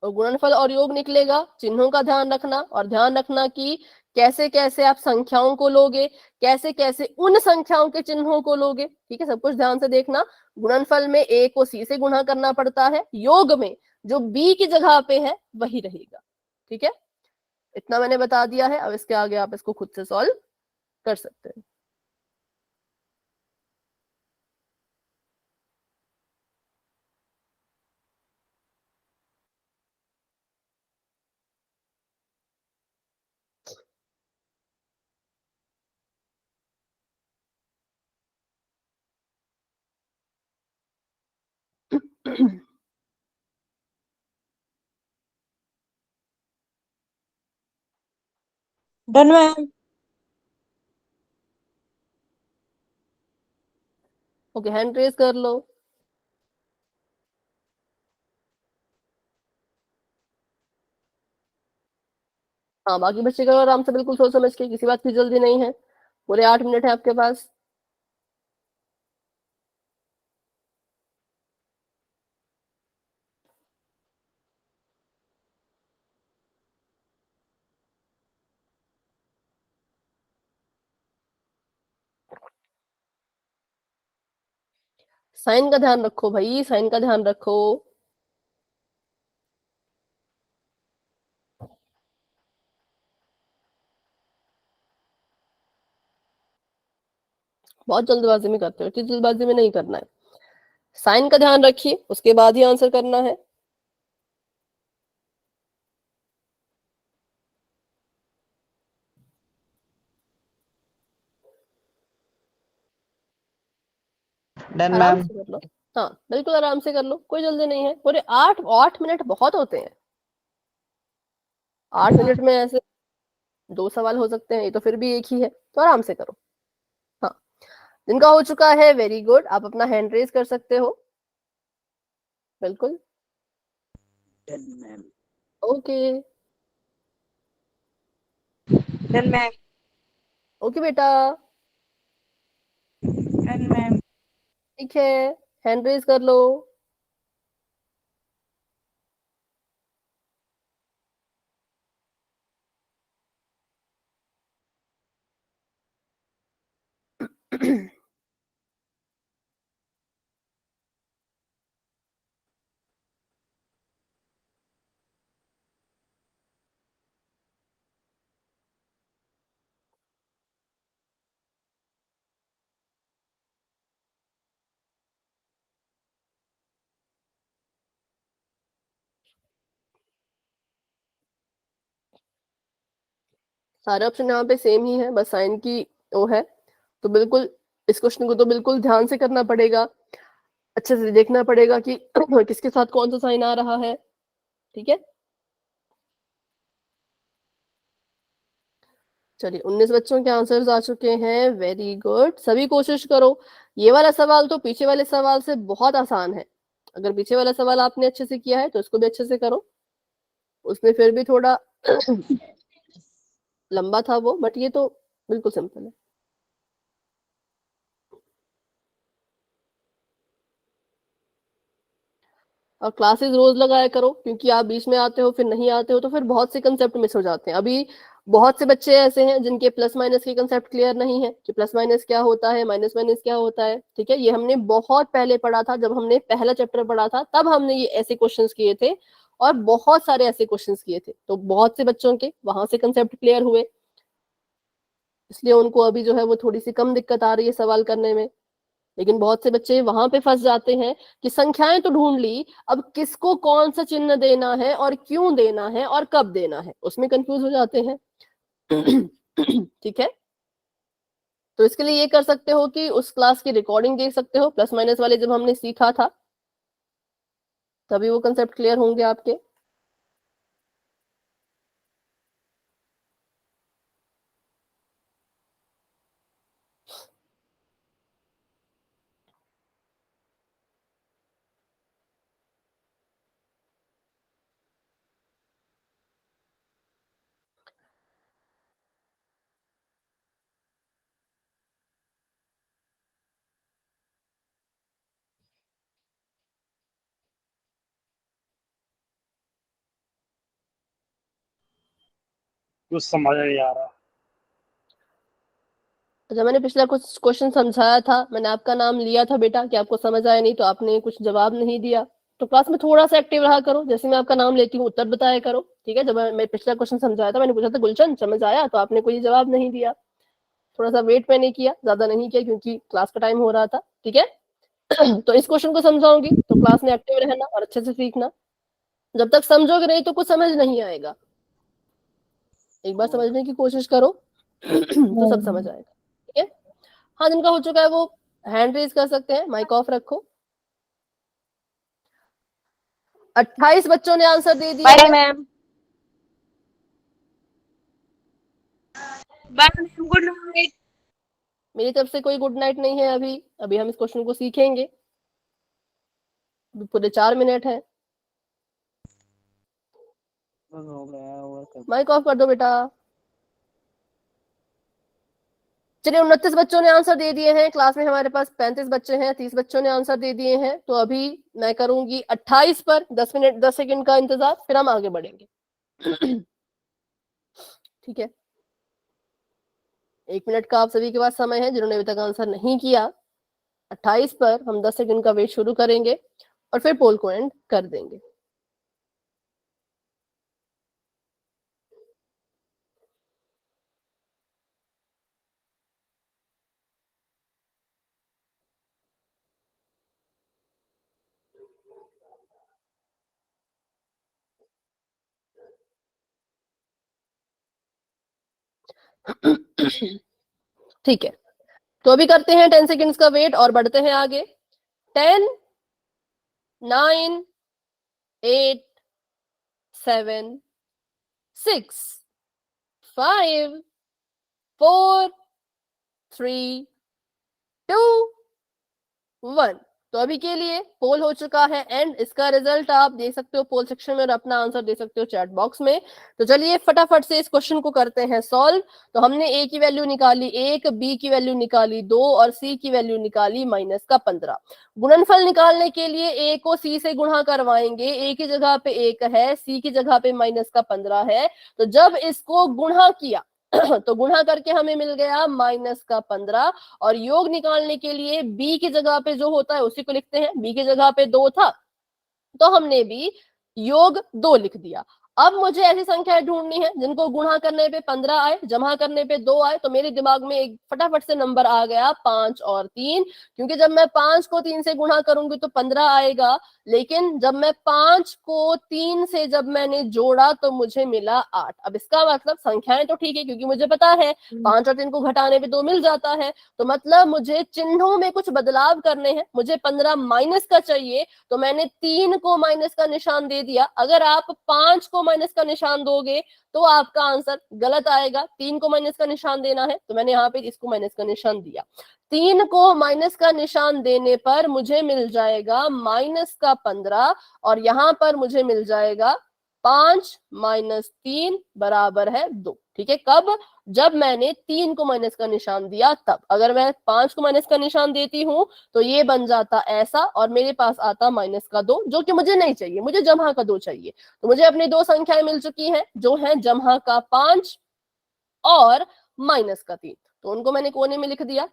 और गुणनफल और योग निकलेगा, चिन्हों का ध्यान रखना, और ध्यान रखना कि कैसे कैसे आप संख्याओं को लोगे, कैसे कैसे उन संख्याओं के चिन्हों को लोगे, ठीक है। सब कुछ ध्यान से देखना। गुणनफल में a को c से गुणा करना पड़ता है, योग में जो b की जगह पे है वही रहेगा, ठीक है। इतना मैंने बता दिया है। अब इसके आगे आप इसको खुद से सॉल्व कर सकते हैं। Done ma'am. Okay, hand raise कर लो। हाँ, बाकी बच्चे करो आराम से, बिल्कुल सोच समझ के, किसी बात की जल्दी नहीं है। पूरे 8 मिनट है आपके पास। साइन का ध्यान रखो भाई, साइन का ध्यान रखो। बहुत जल्दबाजी में करते हो, इतनी जल्दबाजी में नहीं करना है। साइन का ध्यान रखिए, उसके बाद ही आंसर करना है। डन आराम मैम। से कर लो। हाँ, बिल्कुल आराम से कर लो, कोई जल्दी नहीं है। पूरे 8 मिनट बहुत होते हैं। 8 मिनट में ऐसे 2 सवाल हो सकते हैं, ये तो फिर भी एक ही है, तो आराम से करो। हाँ, जिनका हो चुका है वेरी गुड, आप अपना हैंड रेज कर सकते हो। बिल्कुल। Done ma'am. Okay. Done ma'am. Okay बेटा, डन मैम। ठीक है, हैंड रेज कर लो। सारे ऑप्शन यहाँ पे सेम ही है, बस साइन की वो है। तो बिल्कुल इस क्वेश्चन को तो बिल्कुल ध्यान से करना पड़ेगा, अच्छे से देखना पड़ेगा कि किसके साथ कौन सा साइन आ रहा है, ठीक है। चलिए, 19 बच्चों के आंसर्स आ चुके हैं, वेरी गुड। सभी कोशिश करो। ये वाला सवाल तो पीछे वाले सवाल से बहुत आसान है। अगर पीछे वाला सवाल आपने अच्छे से किया है तो इसको भी अच्छे से करो। उसमें फिर भी थोड़ा लंबा था वो, बट ये तो बिल्कुल सिंपल है। और क्लासेस रोज लगाया करो, क्योंकि आप बीच में आते हो फिर नहीं आते हो, तो फिर बहुत से कंसेप्ट मिस हो जाते हैं। अभी बहुत से बच्चे ऐसे हैं जिनके प्लस माइनस के कंसेप्ट क्लियर नहीं है कि प्लस माइनस क्या होता है, माइनस माइनस क्या होता है, ठीक है। ये हमने बहुत पहले पढ़ा था, जब हमने पहला चैप्टर पढ़ा था तब हमने ये ऐसे क्वेश्चंस किए थे, और बहुत सारे ऐसे क्वेश्चंस किए थे, तो बहुत से बच्चों के वहां से कंसेप्ट क्लियर हुए। इसलिए उनको अभी जो है वो थोड़ी सी कम दिक्कत आ रही है सवाल करने में। लेकिन बहुत से बच्चे वहां पे फंस जाते हैं कि संख्याएं तो ढूंढ ली, अब किसको कौन सा चिन्ह देना है और क्यों देना है और कब देना है, उसमें कंफ्यूज हो जाते हैं। ठीक है। तो इसके लिए ये कर सकते हो कि उस क्लास की रिकॉर्डिंग देख सकते हो, प्लस माइनस वाले जब हमने सीखा था, तभी वो कंसेप्ट क्लियर होंगे आपके। कुछ समझ नहीं आ रहा। तो जब मैंने पिछला कुछ क्वेश्चन समझाया था, मैंने आपका नाम लिया था बेटा कि आपको समझ आया नहीं, तो आपने कुछ जवाब नहीं दिया। तो क्लास में थोड़ा सा एक्टिव रहा करो, जैसे मैं आपका नाम लेती हूँ उत्तर बताया करो, ठीक है। जब मैं पिछला क्वेश्चन समझाया था, मैंने पूछा था गुलशन समझ आया, तो आपने कोई जवाब नहीं दिया। थोड़ा सा वेट मैंने किया, ज्यादा नहीं किया, क्योंकि क्लास का टाइम हो रहा था, ठीक है। तो इस क्वेश्चन को समझाऊंगी, तो क्लास में एक्टिव रहना और अच्छे से सीखना। जब तक समझोगे नहीं तो कुछ समझ नहीं आएगा। एक बार समझने की कोशिश करो तो सब समझ आएगा, ठीक है। हाँ, जिनका हो चुका है वो हैंड रेज कर सकते हैं, माइक ऑफ रखो। 28 बच्चों ने आंसर दे दिया बाय है। Ma'am. Bye ma'am, good night. मेरी तरफ से कोई गुड नाइट नहीं है अभी। अभी हम इस क्वेश्चन को सीखेंगे। अभी पूरे 4 मिनट है। हो गया और माइक ऑफ कर दो बेटा। चलिए, 29 बच्चों ने आंसर दे दिए हैं। क्लास में हमारे पास 35 बच्चे हैं, 30 बच्चों ने आंसर दे दिए हैं। तो अभी मैं करूंगी 28 पर 10 मिनट 10 सेकंड का इंतजार, फिर हम आगे बढ़ेंगे। ठीक है, 1 मिनट का आप सभी के पास समय है जिन्होंने अभी तक आंसर नहीं किया। 28 पर हम 10 सेकंड का वेट शुरू करेंगे और फिर पोल को एंड कर देंगे। ठीक है, तो अभी करते हैं 10 सेकंड्स का वेट और बढ़ते हैं आगे। 10, 9, 8, 7, 6, 5, 4, 3, 2, 1। तो अभी के लिए पोल हो चुका है एंड इसका रिजल्ट आप देख सकते हो पोल सेक्शन में और अपना आंसर दे सकते हो चैट बॉक्स में। तो चलिए फटाफट से इस क्वेश्चन को करते हैं सॉल्व। तो हमने ए की वैल्यू निकाली 1, बी की वैल्यू निकाली 2 और सी की वैल्यू निकाली -15। गुणनफल निकालने के लिए ए को सी से गुणा करवाएंगे। ए की जगह पे 1 है, सी की जगह पे -15 है। तो जब इसको गुणा किया तो गुणा करके हमें मिल गया -15। और योग निकालने के लिए बी की जगह पे जो होता है उसी को लिखते हैं। बी की जगह पे 2 था तो हमने भी योग 2 लिख दिया। अब मुझे ऐसी संख्याएं ढूंढनी है जिनको गुणा करने पे 15 आए, जमा करने पे 2 आए। तो मेरे दिमाग में एक फटाफट से नंबर आ गया 5 और 3, क्योंकि जब मैं 5 को 3 से गुणा करूंगी तो 15 आएगा। लेकिन जब मैं 5 को 3 से जब मैंने जोड़ा तो मुझे मिला 8। अब इसका मतलब संख्याएं तो ठीक है, क्योंकि मुझे पता है 5 और 3 को घटाने पे 2 मिल जाता है। तो मतलब मुझे चिन्हों में कुछ बदलाव करने हैं। मुझे 15 माइनस का चाहिए, तो मैंने 3 को माइनस का निशान दे दिया। अगर आप 5 को माइनस का निशान दोगे तो आपका आंसर गलत आएगा। 3 को माइनस का निशान देना है, तो मैंने यहाँ पे इसको माइनस का निशान दिया। 3 को माइनस का निशान देने पर मुझे मिल जाएगा -15 और यहाँ पर मुझे मिल जाएगा 5 - 3 बराबर है 2। ठीक है, कब? जब मैंने 3 को माइनस का निशान दिया तब। अगर मैं 5 को माइनस का निशान देती हूं तो ये बन जाता ऐसा और मेरे पास आता -2, जो कि मुझे नहीं चाहिए, मुझे जमा का 2 चाहिए। तो मुझे अपनी 2 संख्याएं मिल चुकी हैं जो है जमा का 5 और -3। तो उनको मैंने कोने में लिख दिया,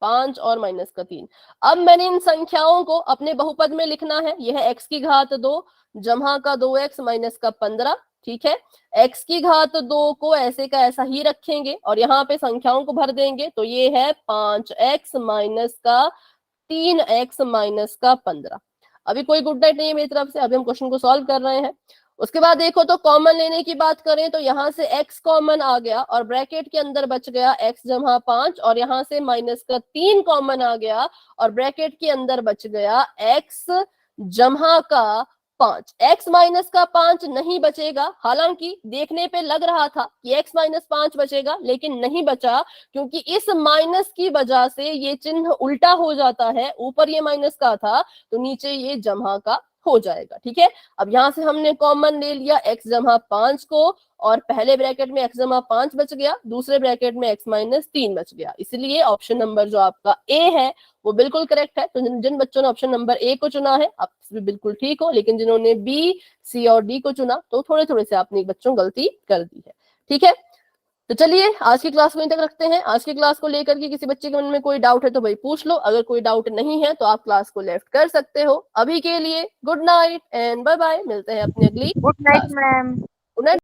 5 और -3। अब मैंने इन संख्याओं को अपने बहुपद में लिखना है। यह है x की घात 2 जमा का 2x -15। ठीक है, x की घात 2 को ऐसे का ऐसा ही रखेंगे और यहाँ पे संख्याओं को भर देंगे। तो ये है 5x - 3x -15। अभी कोई गुड नाइट नहीं है मेरी तरफ से, अभी हम क्वेश्चन को सॉल्व कर रहे हैं। उसके बाद देखो तो कॉमन लेने की बात करें तो यहाँ से x कॉमन आ गया और ब्रैकेट के अंदर बच गया x जमा 5 और यहाँ से -3 कॉमन आ गया और ब्रैकेट के अंदर बच गया x जमा का 5। x -5 नहीं बचेगा, हालांकि देखने पे लग रहा था कि x -5 बचेगा, लेकिन नहीं बचा, क्योंकि इस माइनस की वजह से ये चिन्ह उल्टा हो जाता है। ऊपर ये माइनस का था तो नीचे ये जमा का हो जाएगा। ठीक है, अब यहां से हमने कॉमन ले लिया x जमा 5 को और पहले ब्रैकेट में x जमा 5 बच गया, दूसरे ब्रैकेट में x -3 बच गया। इसलिए ऑप्शन नंबर जो आपका ए है वो बिल्कुल करेक्ट है। तो जिन बच्चों ने ऑप्शन नंबर ए को चुना है आप भी बिल्कुल ठीक हो, लेकिन जिन्होंने बी, सी और डी को चुना तो थोड़े थोड़े से आपने बच्चों गलती कर दी है। ठीक है, तो चलिए आज की क्लास को यहीं तक रखते हैं। आज की क्लास को लेकर के किसी बच्चे के मन में कोई डाउट है तो भाई पूछ लो, अगर कोई डाउट नहीं है तो आप क्लास को लेफ्ट कर सकते हो। अभी के लिए good night and bye bye, मिलते हैं अपनी अगली good night ma'am. Good night.